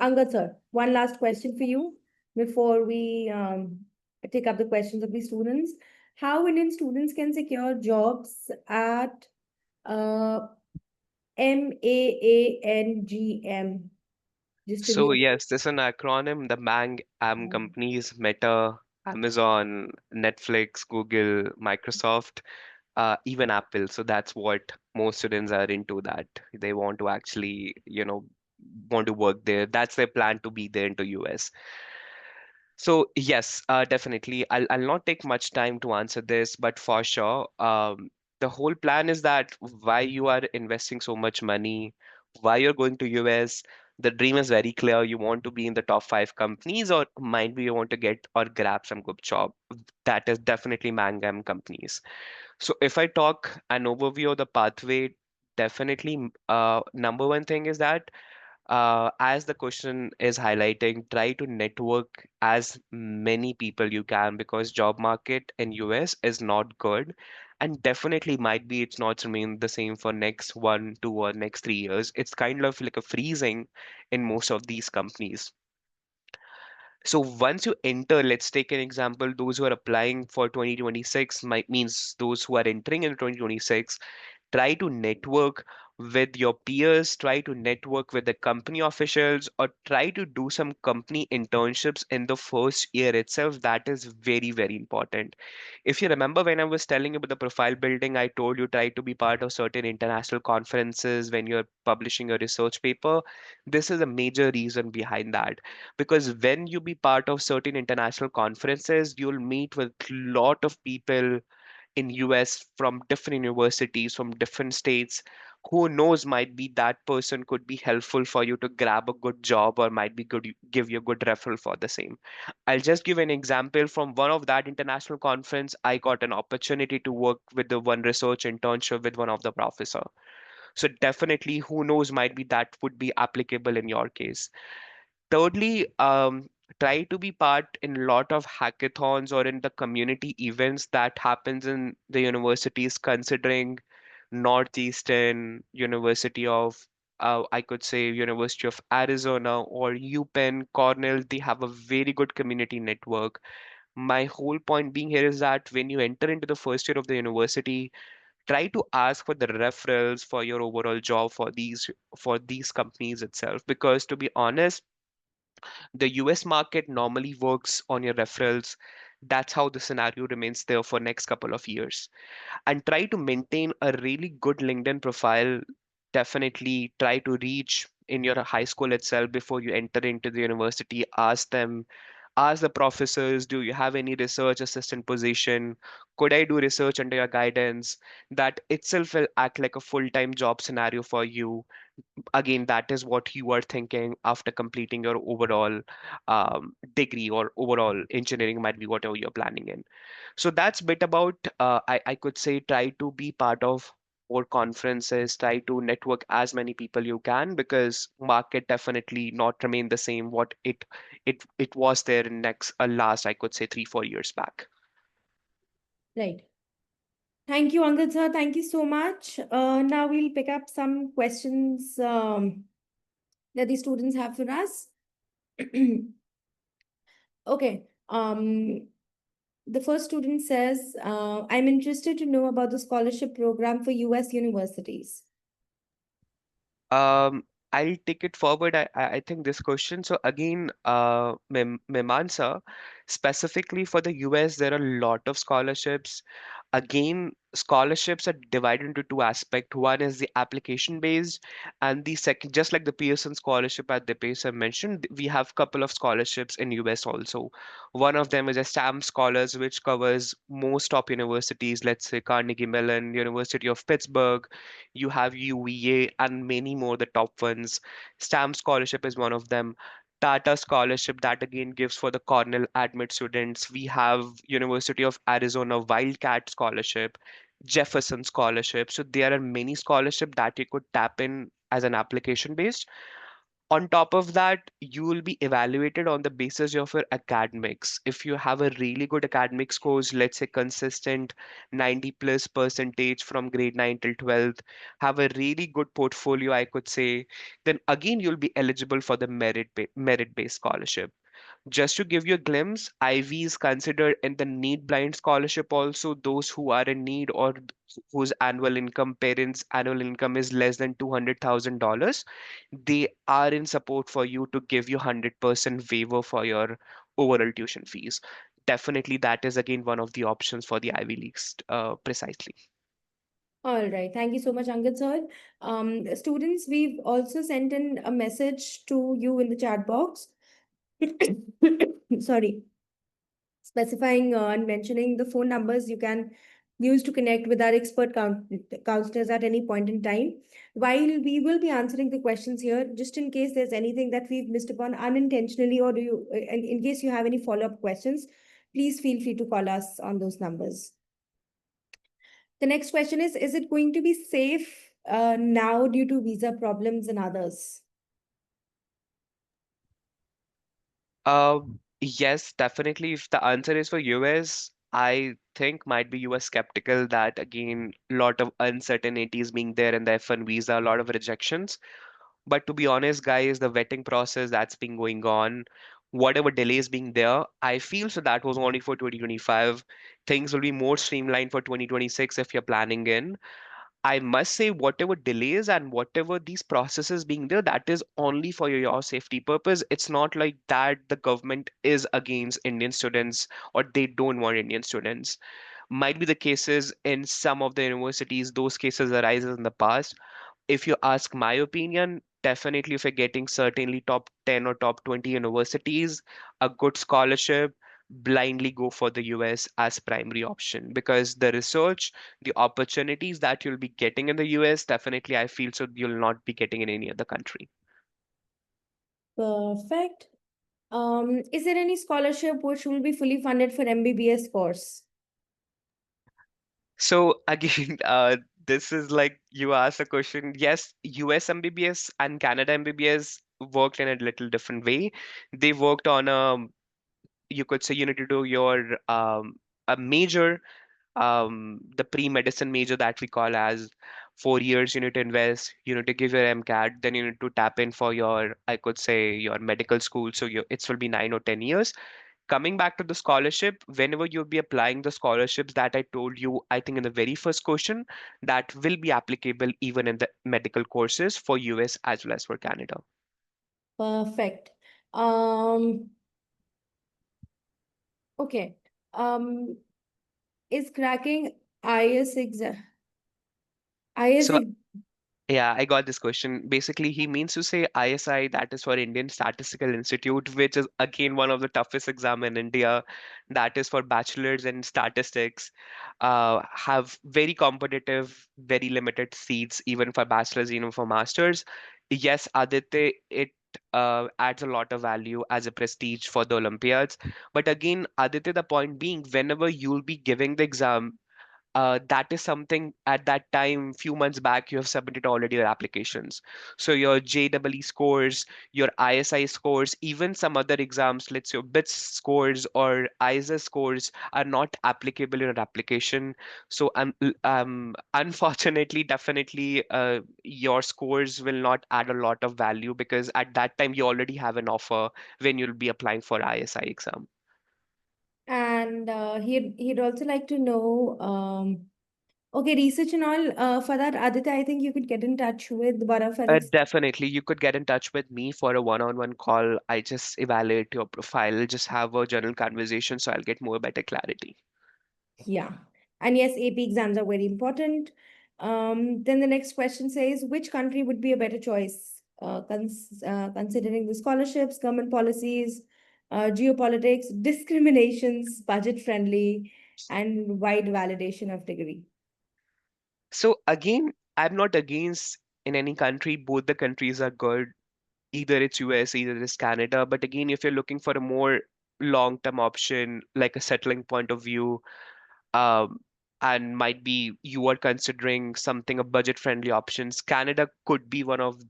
Angad sir, one last question for you before we take up the questions of the students. How Indian students can secure jobs at MAANGM? Just to So be yes, this is an acronym. The Bang companies, Meta, Amazon, Netflix, Google, Microsoft, even Apple. So that's what most students are into, that they want to actually, want to work there. That's their plan to be there into US. So yes, definitely. I'll not take much time to answer this, but for sure, the whole plan is that why you are investing so much money, why you're going to US. The dream is very clear. You want to be in the top five companies, or might be you want to get or grab some good job. That is definitely Mangam companies. So if I talk an overview of the pathway, definitely number one thing is that as the question is highlighting, try to network as many people you can because job market in US is not good, and definitely might be it's not remain the same for next 1, 2, or next 3 years. It's kind of like a freezing in most of these companies. So once you enter, let's take an example, those who are applying for 2026 might means those who are entering in 2026, try to network with your peers, try to network with the company officials, or try to do some company internships in the first year itself. That is very, very important. If you remember when I was telling you about the profile building, I told you try to be part of certain international conferences when you're publishing a research paper. This is a major reason behind that. Because when you be part of certain international conferences, you'll meet with lot of people in US from different universities, from different states. Who knows, might be that person could be helpful for you to grab a good job or might be good give you a good referral for the same. I'll just give an example from one of that international conference. I got an opportunity to work with the one research internship with one of the professor. So definitely who knows, might be that would be applicable in your case. Thirdly, try to be part in a lot of hackathons or in the community events that happens in the universities, considering Northeastern University of, I could say University of Arizona or UPenn, Cornell, they have a very good community network. My whole point being here is that when you enter into the first year of the university, try to ask for the referrals for your overall job for these companies itself. Because to be honest, the US market normally works on your referrals. That's how the scenario remains there for next couple of years. And try to maintain a really good LinkedIn profile. Definitely try to reach in your high school itself before you enter into the university. Ask the professors, do you have any research assistant position? Could I do research under your guidance? That itself will act like a full-time job scenario for you. Again, that is what you are thinking after completing your overall degree or overall engineering might be whatever you're planning in. So that's bit about I could say try to be part of more conferences, try to network as many people you can because market definitely not remain the same what it was there in next last I could say 3, 4 years back. Right. Thank you, Angad sir. Thank you so much. Now we'll pick up some questions that the students have for us. Okay. The first student says, I'm interested to know about the scholarship program for US universities. Um, I'll take it forward. I think this question. So again, Mimansa, specifically for the US, there are a lot of scholarships. Again, scholarships are divided into two aspects. One is the application based, and the second, just like the Pearson scholarship at the pace I mentioned, we have couple of scholarships in US also. One of them is a STAM Scholars, which covers most top universities, let's say Carnegie Mellon, University of Pittsburgh, you have UVA, and many more, the top ones. STAM Scholarship is one of them. Tata Scholarship, that again gives for the Cornell admit students. We have University of Arizona Wildcat Scholarship, Jefferson Scholarship. So there are many scholarship that you could tap in as an application based. On top of that, you will be evaluated on the basis of your academics. If you have a really good academic scores, let's say consistent 90 plus percentage from grade 9 till 12th, have a really good portfolio, I could say, then again you'll be eligible for the merit based scholarship. Just to give you a glimpse, IB is considered in the need blind scholarship also. Those who are in need or whose annual income, parents' annual income is less than $200,000, they are in support for you to give you 100% waiver for your overall tuition fees. Definitely, that is again one of the options for the Ivy Leagues, precisely. All right. Thank you so much, Angad sir. Students, we've also sent in a message to you in the chat box. Sorry. Specifying and mentioning the phone numbers you can use to connect with our expert counselors at any point in time. While we will be answering the questions here, just in case there's anything that we've missed upon unintentionally, or in case you have any follow-up questions, please feel free to call us on those numbers. The next question is it going to be safe now due to visa problems and others? Yes, definitely. If the answer is for US, I think might be you are skeptical that again, lot of uncertainties being there in the F1 visa, a lot of rejections. But to be honest, guys, the vetting process that's been going on, whatever delays being there, I feel so that was only for 2025. Things will be more streamlined for 2026 if you're planning in. I must say, whatever delays and whatever these processes being there, that is only for your safety purpose. It's not like that the government is against Indian students or they don't want Indian students. Might be the cases in some of the universities, those cases arises in the past. If you ask my opinion, definitely if you're getting certainly top 10 or top 20 universities, a good scholarship, blindly go for the US as primary option because the research, the opportunities that you'll be getting in the US, definitely I feel so you'll not be getting in any other country. Perfect. Is there any scholarship which will be fully funded for MBBS course? So again, this is like you asked a question. Yes, US MBBS and Canada MBBS worked in a little different way. They worked on a, you could say you need to do your a major, the pre-medicine major that we call as 4 years. You need to invest, you need to give your MCAT, then you need to tap in for your, I could say, your medical school. So it will be 9 or 10 years. Coming back to the scholarship, whenever you'll be applying the scholarships that I told you, I think in the very first question, that will be applicable even in the medical courses for US as well as for Canada. Perfect. Um, okay. Um, is cracking IS exam IS So ex yeah, I got this question. Basically, he means to say ISI, that is for Indian Statistical Institute, which is again one of the toughest exam in India. That is for bachelors in statistics. Have very competitive, very limited seats, even for bachelors, even for masters. Yes, Aditya, it adds a lot of value as a prestige for the Olympiads. But again, Aditya, the point being, whenever you'll be giving the exam, that is something at that time, few months back, you have submitted already your applications. So your JEE scores, your ISI scores, even some other exams, let's say your BITS scores or ISA scores are not applicable in your application. So unfortunately, definitely, your scores will not add a lot of value because at that time you already have an offer when you'll be applying for ISI exam. and he'd also like to know okay, research and all for that, Aditya, I think you could get in touch with one of our Definitely, you could get in touch with me for a one-on-one call. I just evaluate your profile, just have a general conversation, so I'll get more better clarity. yeah. And yes, AP exams are very important. Then the next question says, which country would be a better choice, considering the scholarships, government policies, geopolitics, discriminations, budget friendly, and wide validation of degree? So again, I'm not against in any country. Both the countries are good. Either it's US, either it's Canada. But again, if you're looking for a more long-term option, like a settling point of view, um, and might be you are considering something a budget-friendly options, Canada could be one of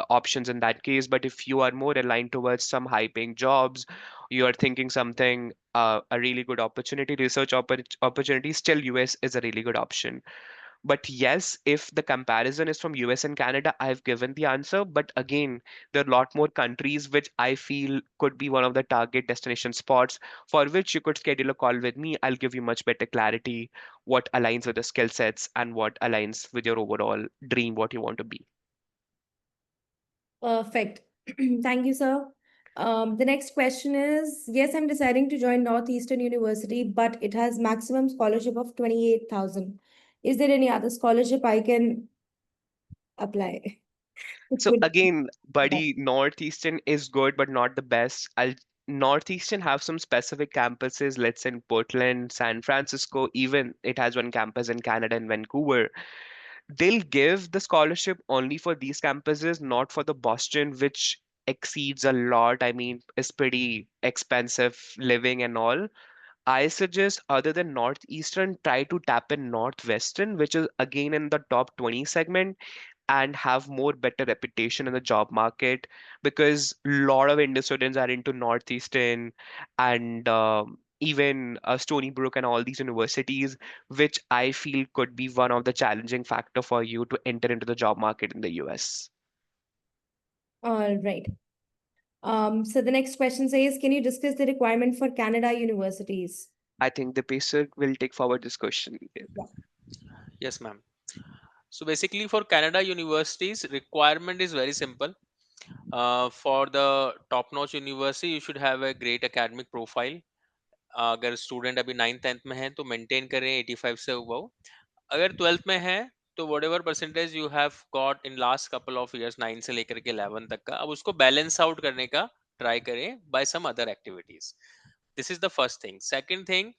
options in that case. But if you are more aligned towards some high-paying jobs, you are thinking something a really good opportunity, research opportunity, still US is a really good option. But yes, if the comparison is from US and Canada, I've given the answer. But again, there are a lot more countries which I feel could be one of the target destination spots for which you could schedule a call with me. I'll give you much better clarity, what aligns with the skill sets and what aligns with your overall dream, what you want to be. Perfect. Thank you, sir. The next question is, yes, I'm deciding to join Northeastern University, but it has maximum scholarship of 28,000. Is there any other scholarship I can apply? Which So would again, that? buddy, Northeastern is good, but not the best. I'll Northeastern have some specific campuses, let's say in Portland, San Francisco, even it has one campus in Canada in Vancouver. They'll give the scholarship only for these campuses, not for the Boston, which exceeds a lot. I mean, it's pretty expensive living and all. I suggest other than Northeastern, try to tap in Northwestern, which is again in the top 20 segment and have more better reputation in the job market because a lot of Indian students are into Northeastern and even Stony Brook and all these universities, which I feel could be one of the challenging factor for you to enter into the job market in the US. All right. So the next question says, can you discuss the requirement for Canada universities? I think the pacer will take forward this question. Yeah. Yes, ma'am. So basically, for Canada universities, requirement is very simple. For the top-notch university, you should have a great academic profile. अगर student अभी 9th 10th में है तो maintain करें 85 से above. अगर 12th में है तो what ever percentage you have got in last couple of years 9 से लेकर के 11 तक का, अब उसको बैलेंस आउट करने का ट्राई करें by some other activities. This is the first thing. Second thing,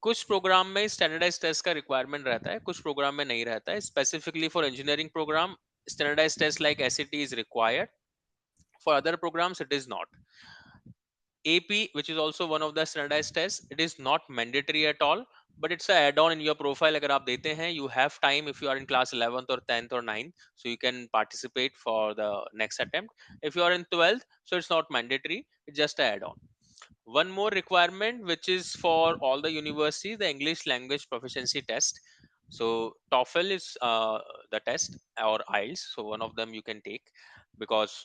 कुछ प्रोग्राम में स्टैंडर्डाइज टेस्ट का रिक्वायरमेंट रहता है, कुछ प्रोग्राम में नहीं रहता है. Specifically for engineering program, standardize test like SAT is required. For other programs it is not. AP, which is also one of the standardized tests, it is not mandatory at all, but it's a add-on in your profile. अगर आप देते हैं, you have time if you are in class 11th or 10th or 9th, so you can participate for the next attempt. If you are in 12th, so it's not mandatory, it's just a add-on. One more requirement which is for all the universities, the English language proficiency test. So TOEFL is the test, or IELTS, so one of them you can take, because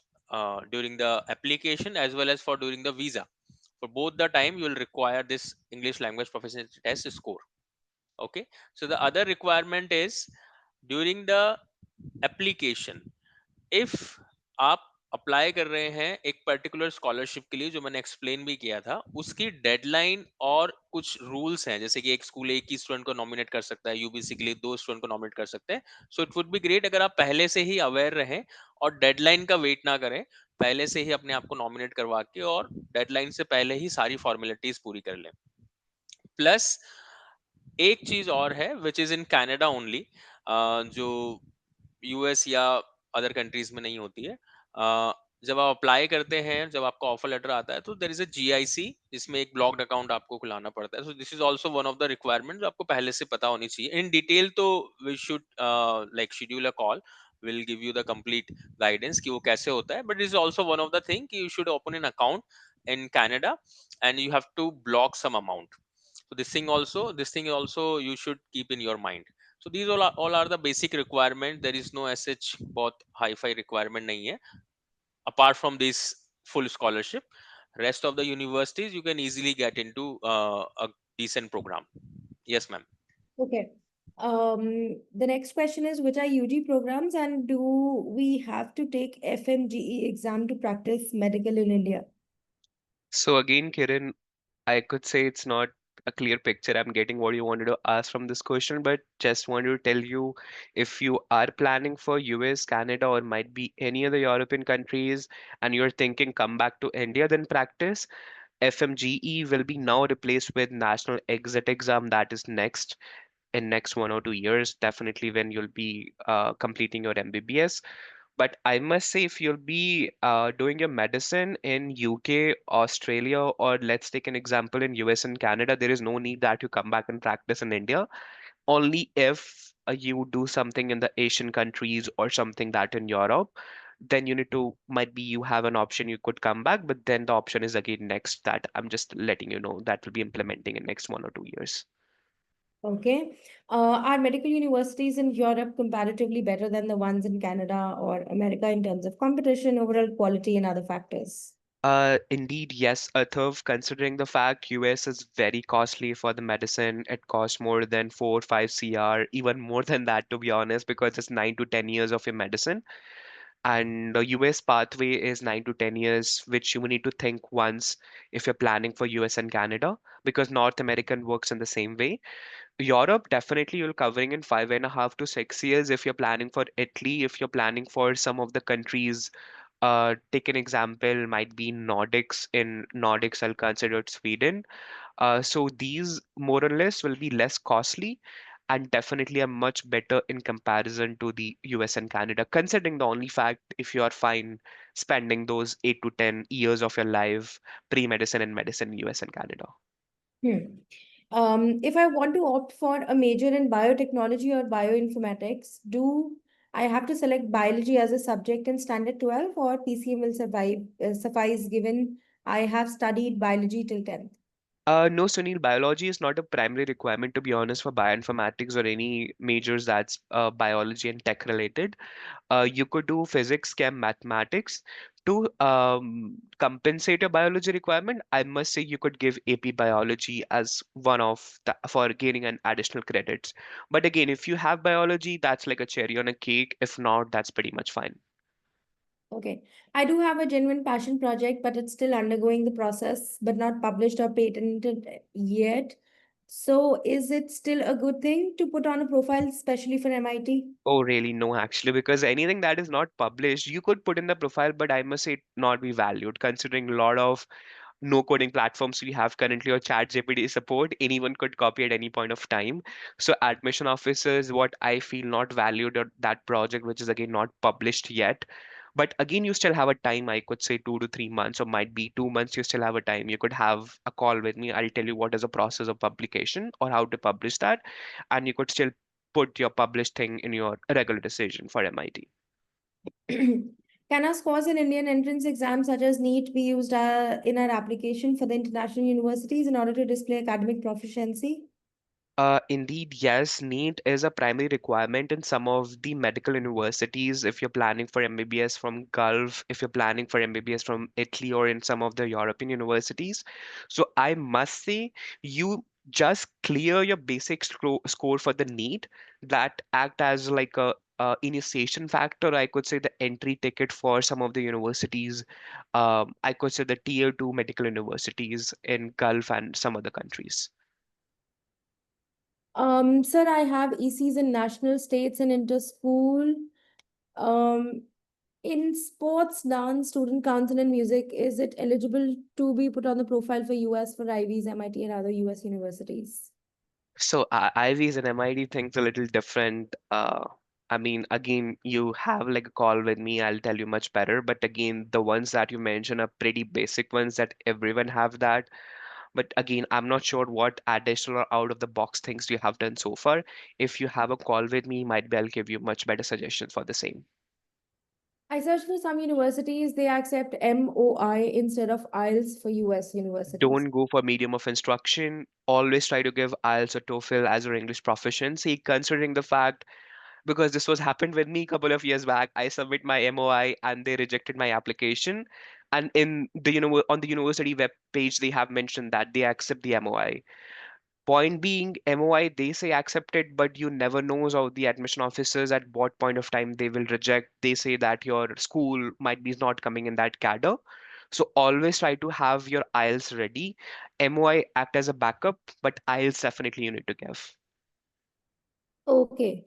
during the application as well as for during the visa, for both the time you will require this English language proficiency test score. Okay, so the other requirement is during the application, if आप apply कर रहे हैं एक particular scholarship के लिए, जो मैंने explain भी किया था, उसकी डेडलाइन और कुछ रूल्स हैं, जैसे कि एक स्कूल एक ही स्टूडेंट को नॉमिनेट कर सकता है, यूबीसी के लिए 2 स्टूडेंट को नॉमिनेट कर सकते हैं. So it would be great अगर आप पहले से ही अवेयर रहें और डेडलाइन का वेट ना करें, पहले से ही अपने आप को नॉमिनेट करवा के और डेडलाइन से पहले ही सारी फॉर्मेलिटीज पूरी कर लें. प्लस एक चीज और है which is in Canada only, जो यूएस या अदर कंट्रीज में नहीं होती है. जब आप अप्लाई करते हैं, जब आपका ऑफर लेटर आता है, तो देर इज अ जीआईसी जिसमें एक ब्लॉक्ड अकाउंट आपको खुलाना पड़ता है. So this is also one of the requirement जो आपको पहले से पता होनी चाहिए. इन डिटेल तो we should like schedule a call, will give you the complete guidance कि वो कैसे होता है. But is also one of the thing कि you should open an account in Canada and you have to block some amount. So this thing also you should keep in your mind. So these all are the basic requirement. There is no as such बहुत hi-fi requirement नहीं है apart from this full scholarship. Rest of the universities you can easily get into a decent program. Yes, ma'am. Okay. The next question is, which are UG programs and do we have to take FMGE exam to practice medical in India? So again, Kiran, I could say it's not a clear picture. I'm getting what you wanted to ask from this question, but just wanted to tell you if you are planning for US, Canada, or might be any other European countries, and you're thinking come back to India, then practice. FMGE will be now replaced with National Exit Exam that is next in next 1 or 2 years, definitely when you'll be completing your MBBS. But I must say, if you'll be doing your medicine in UK, Australia, or let's take an example in US and Canada, there is no need that you come back and practice in India. Only if you do something in the Asian countries or something that in Europe, then you need to, might be you have an option you could come back, but then the option is again next that I'm just letting you know that will be implementing in next 1 or 2 years. Okay. Are medical universities in Europe comparatively better than the ones in Canada or America in terms of competition, overall quality, and other factors? Indeed, yes, Athav, considering the fact US is very costly for the medicine, it costs more than 4 5 CR, even more than that, to be honest, because it's 9 to 10 years of your medicine. And the US pathway is 9 to 10 years, which you need to think once if you're planning for US and Canada, because North American works in the same way. Europe, definitely you're covering in 5.5 to 6 years if you're planning for Italy, if you're planning for some of the countries Take an example, might be Nordics. In Nordics, I'll consider Sweden. So these more or less will be less costly and definitely are much better in comparison to the US and Canada, considering the only fact if you are fine spending those 8 to 10 years of your life pre-medicine and medicine in US and Canada. Hmm. If I want to opt for a major in biotechnology or bioinformatics, do I have to select biology as a subject in Standard 12 or PCM will suffice given I have studied biology till 10th? No, Sunil, biology is not a primary requirement, to be honest, for bioinformatics or any majors that's biology and tech related. You could do physics, chem, mathematics. To compensate your biology requirement, I must say you could give AP biology as one of the, for gaining an additional credits. But again, if you have biology, that's like a cherry on a cake. If not, that's pretty much fine. Okay. I do have a genuine passion project, but it's still undergoing the process, but not published or patented yet. So is it still a good thing to put on a profile, especially for MIT? Oh, really? No, actually, because anything that is not published, you could put in the profile, but I must say it not be valued, considering a lot of no coding platforms we have currently or chat GPT support, anyone could copy at any point of time. So admission officers, what I feel not valued or that project, which is again not published yet. But again, you still have a time, I could say 2 to 3 months, or might be 2 months, you still have a time. You could have a call with me. I'll tell you what is the process of publication or how to publish that. And you could still put your published thing in your regular decision for MIT. Can our scores in Indian entrance exams such as NEET be used in our application for the international universities in order to display academic proficiency? Indeed, yes, NEET is a primary requirement in some of the medical universities if you're planning for MBBS from Gulf, if you're planning for MBBS from Italy or in some of the European universities. So I must say, you just clear your basic score for the NEET that act as like a initiation factor. I could say the entry ticket for some of the universities. I could say the tier two medical universities in Gulf and some other countries. Sir, I have ECs in national, states, and inter-school. Um, in sports, dance, student council, and music, is it eligible to be put on the profile for US for IVs, MIT, and other US universities? So Ivy's and MID things a little different. I mean, again, you have like a call with me, I'll tell you much better. But again, the ones that you mentioned are pretty basic ones that everyone have that. But again, I'm not sure what additional or out of the box things you have done so far. If you have a call with me, might be I'll give you much better suggestions for the same. I searched for some universities, they accept MOI instead of IELTS for US universities. Don't go for medium of instruction. Always try to give IELTS or TOEFL as your English proficiency, considering the fact because this was happened with me a couple of years back. I submit my MOI and they rejected my application. And in the on the university web page, they have mentioned that they accept the MOI. Point being, MOI they say accepted, but you never knows how the admission officers at what point of time they will reject. They say that your school might be not coming in that cadre. So always try to have your IELTS ready. MOI act as a backup, but IELTS definitely you need to give. Okay.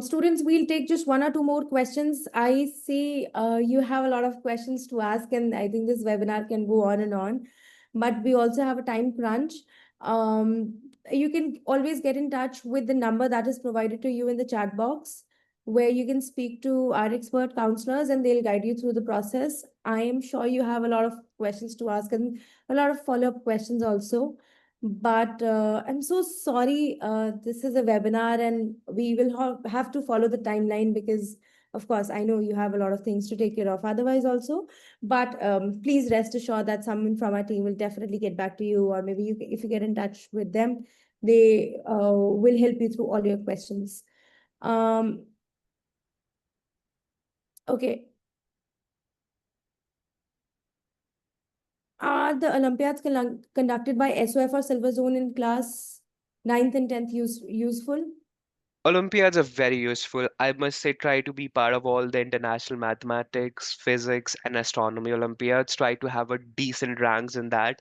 Students, we'll take just one or two more questions. I see you have a lot of questions to ask, and I think this webinar can go on and on. But we also have a time crunch. You can always get in touch with the number that is provided to you in the chat box, where you can speak to our expert counselors and they'll guide you through the process. I am sure you have a lot of questions to ask and a lot of follow-up questions also. But I'm so sorry. This is a webinar, and we will have to follow the timeline because, of course, I know you have a lot of things to take care of otherwise also. But please rest assured that someone from our team will definitely get back to you, or maybe if you get in touch with them, they will help you through all your questions. Um, okay. Are the Olympiads conducted by SOF or Silver Zone in class ninth and 10th useful? Olympiads are very useful. I must say, try to be part of all the international mathematics, physics, and astronomy Olympiads. Try to have a decent ranks in that.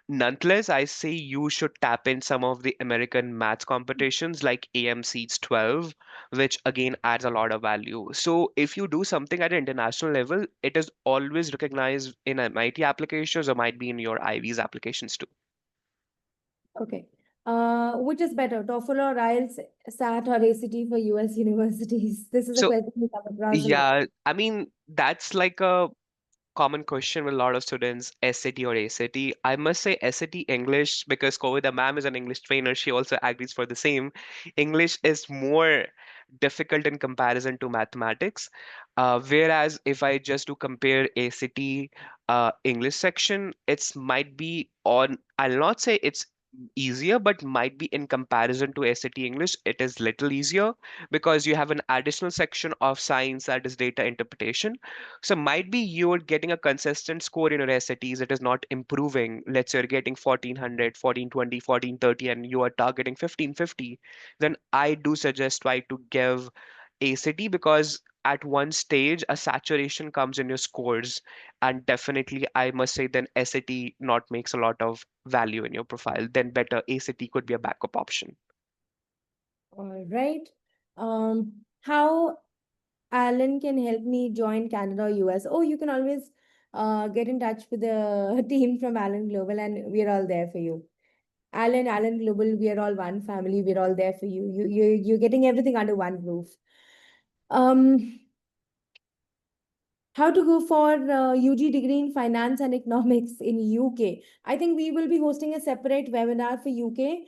Nonetheless, I say you should tap in some of the American maths competitions like AMC's 12, which again adds a lot of value. So if you do something at an international level, it is always recognized in MIT applications or might be in your Ivy's applications too. Okay. Which is better, TOEFL or IELTS, SAT or ACT for US universities? This is a So question we come across a lot. yeah, I mean, that's like a common question with a lot of students, SAT or ACT. I must say SAT English because Kovida ma'am is an English trainer. She also agrees for the same. English is more difficult in comparison to mathematics. Whereas if I just do compare ACT English section, it's might be on, I'll not say it's easier, but might be in comparison to SAT English, it is little easier because you have an additional section of science that is data interpretation, so might be you're getting a consistent score in your SATs. It is not improving. Let's say you're getting 1400, 1420, 1430, and you are targeting 1550. Then I do suggest try to give ACT because at one stage a saturation comes in your scores, and definitely I must say then SAT not makes a lot of value in your profile. Then better ACT could be a backup option. All right. How Alan can help me join Canada or US? Oh, you can always get in touch with the team from Alan Global, and we're all there for you. Alan Global, we are all one family. We're all there for you. You're getting everything under one roof. Um, how to go for UG degree in finance and economics in UK? I think we will be hosting a separate webinar for UK.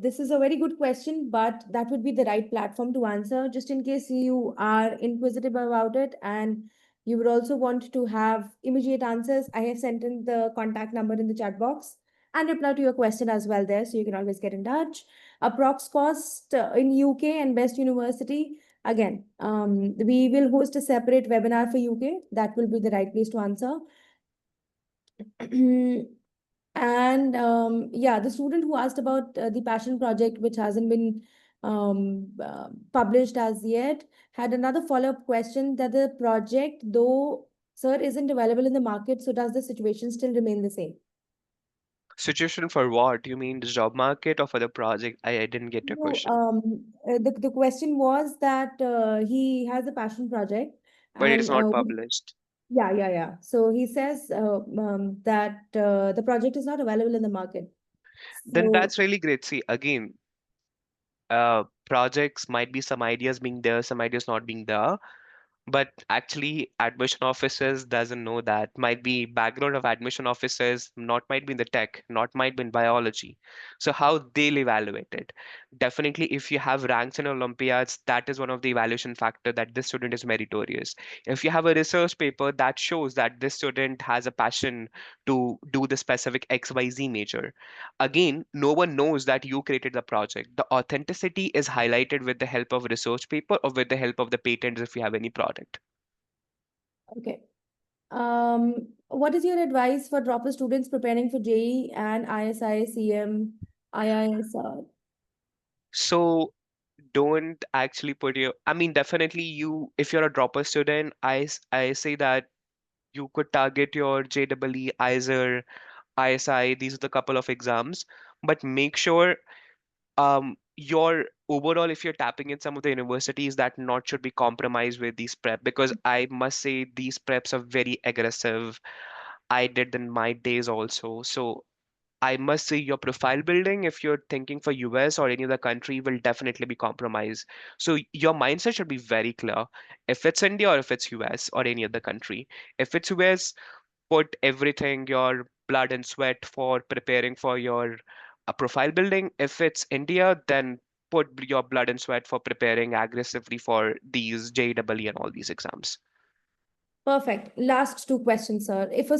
This is a very good question, but that would be the right platform to answer. Just in case you are inquisitive about it and you would also want to have immediate answers, I have sent in the contact number in the chat box and reply to your question as well there, so you can always get in touch. Approx cost in UK and best university. Again, we will host a separate webinar for UK. That will be the right place to answer. And yeah, the student who asked about the passion project, which hasn't been published as yet, had another follow-up question that the project, though, sir, isn't available in the market. So does the situation still remain the same? Situation for what? You mean the job market or for the project? I didn't get your No, question. the question was that he has a passion project But it is and not published. yeah. So he says that the project is not available in the market. Then So that's really great. See, again, projects might be some ideas being there, some ideas not being there. But actually admission officers doesn't know that. Might be background of admission officers, not might be in the tech, not might be in biology. So how they'll evaluate it? Definitely if you have ranks in olympiads, that is one of the evaluation factor that this student is meritorious. If you have a research paper that shows that this student has a passion to do the specific xyz major, again no one knows that you created the project. The authenticity is highlighted with the help of research paper or with the help of the patents if you have any product. okay. What is your advice for dropper students preparing for JEE and ISI, CM, IISR? So don't actually put your, I mean, definitely you, if you're a dropper student, I say that you could target your JEE, ISER, ISI. These are the couple of exams, but make sure your overall, if you're tapping in some of the universities, that not should be compromised with these prep, because I must say these preps are very aggressive. I did in my days also. So I must say your profile building, if you're thinking for US or any other country, will definitely be compromised. So your mindset should be very clear. If it's India or if it's US or any other country. If it's US, put everything, your blood and sweat for preparing for your profile building. If it's India, then put your blood and sweat for preparing aggressively for these JEE and all these exams. Perfect. Last two questions, sir. Uh, if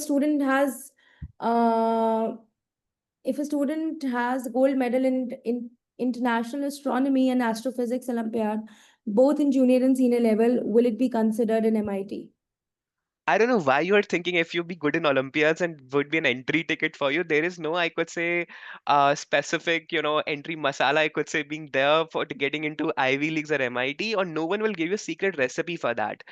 a student has gold medal in international astronomy and astrophysics Olympiad, both in junior and senior level, will it be considered an MIT? I don't know why you are thinking if you be good in Olympiads and would be an entry ticket for you. There is no, I could say, specific, entry masala, I could say, being there for getting into Ivy Leagues or MIT, or no one will give you a secret recipe for that.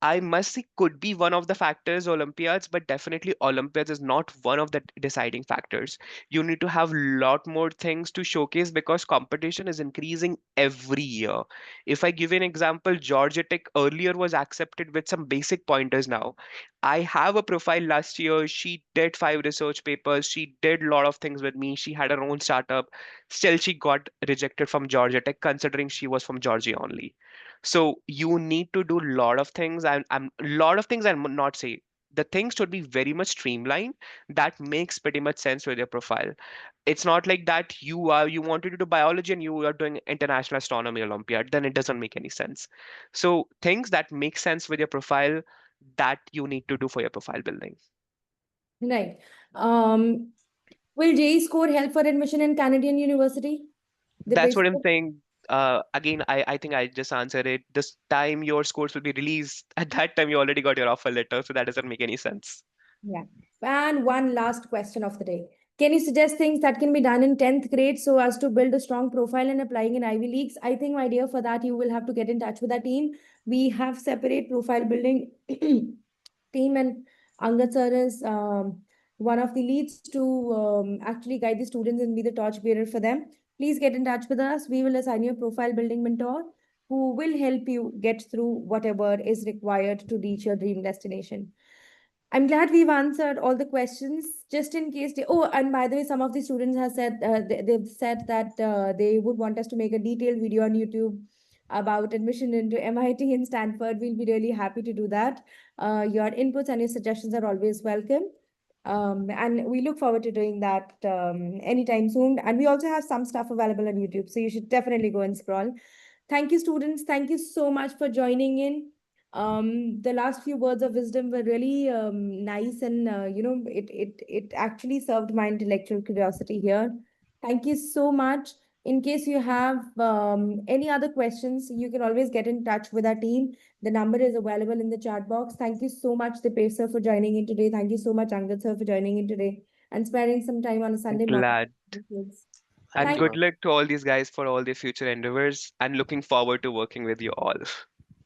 I must say could be one of the factors, Olympiads, but definitely Olympiads is not one of the deciding factors. You need to have lot more things to showcase because competition is increasing every year. If I give you an example, Georgia Tech earlier was accepted with some basic pointers now. I have a profile last year. She did 5 research papers. She did a lot of things with me. She had her own startup. Still, she got rejected from Georgia Tech, considering she was from Georgia only. So you need to do a lot of things, and I'm lot of things I'm not say. The things should be very much streamlined. That makes pretty much sense with your profile. It's not like that you wanted to do biology and you are doing international astronomy Olympiad, then it doesn't make any sense. So things that make sense with your profile that you need to do for your profile building. Right. Um, will JEE score help for admission in Canadian university? The That's basic. what I'm saying. Again, I think I just answered it. This time your scores will be released. At that time, you already got your offer letter, so that doesn't make any sense. Yeah. And one last question of the day. Can you suggest things that can be done in 10th grade so as to build a strong profile in applying in Ivy Leagues? I think, my dear, for that, you will have to get in touch with our team. We have separate profile building team, and Angad sir is one of the leads to actually guide the students and be the torchbearer for them. Please get in touch with us. We will assign you a profile building mentor who will help you get through whatever is required to reach your dream destination. I'm glad we've answered all the questions. Just in case oh, and by the way, some of the students have said they've said that they would want us to make a detailed video on YouTube about admission into MIT and Stanford. We'll be really happy to do that. Your inputs and your suggestions are always welcome. And we look forward to doing that anytime soon. And we also have some stuff available on YouTube, so you should definitely go and scroll. Thank you, students. Thank you so much for joining in. The last few words of wisdom were really nice, and it actually served my intellectual curiosity here. Thank you so much. In case you have any other questions, you can always get in touch with our team. The number is available in the chat box. Thank you so much, Dipesh sir, for joining in today. Thank you so much, Angad sir, for joining in today and sparing some time on a Sunday morning. Glad. Thank And you, Thank good ma'am. luck to all these guys for all their future endeavors and looking forward to working with you all.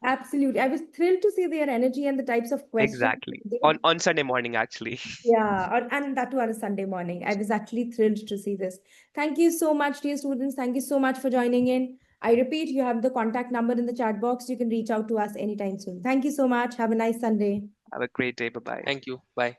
Absolutely. I was thrilled to see their energy and the types of questions Exactly. they. On Sunday morning, actually. Yeah, and that too on a Sunday morning. I was actually thrilled to see this. Thank you so much, dear students. Thank you so much for joining in. I repeat, you have the contact number in the chat box. You can reach out to us anytime soon. Thank you so much. Have a nice Sunday. Have a great day. Bye bye. Thank you. Bye.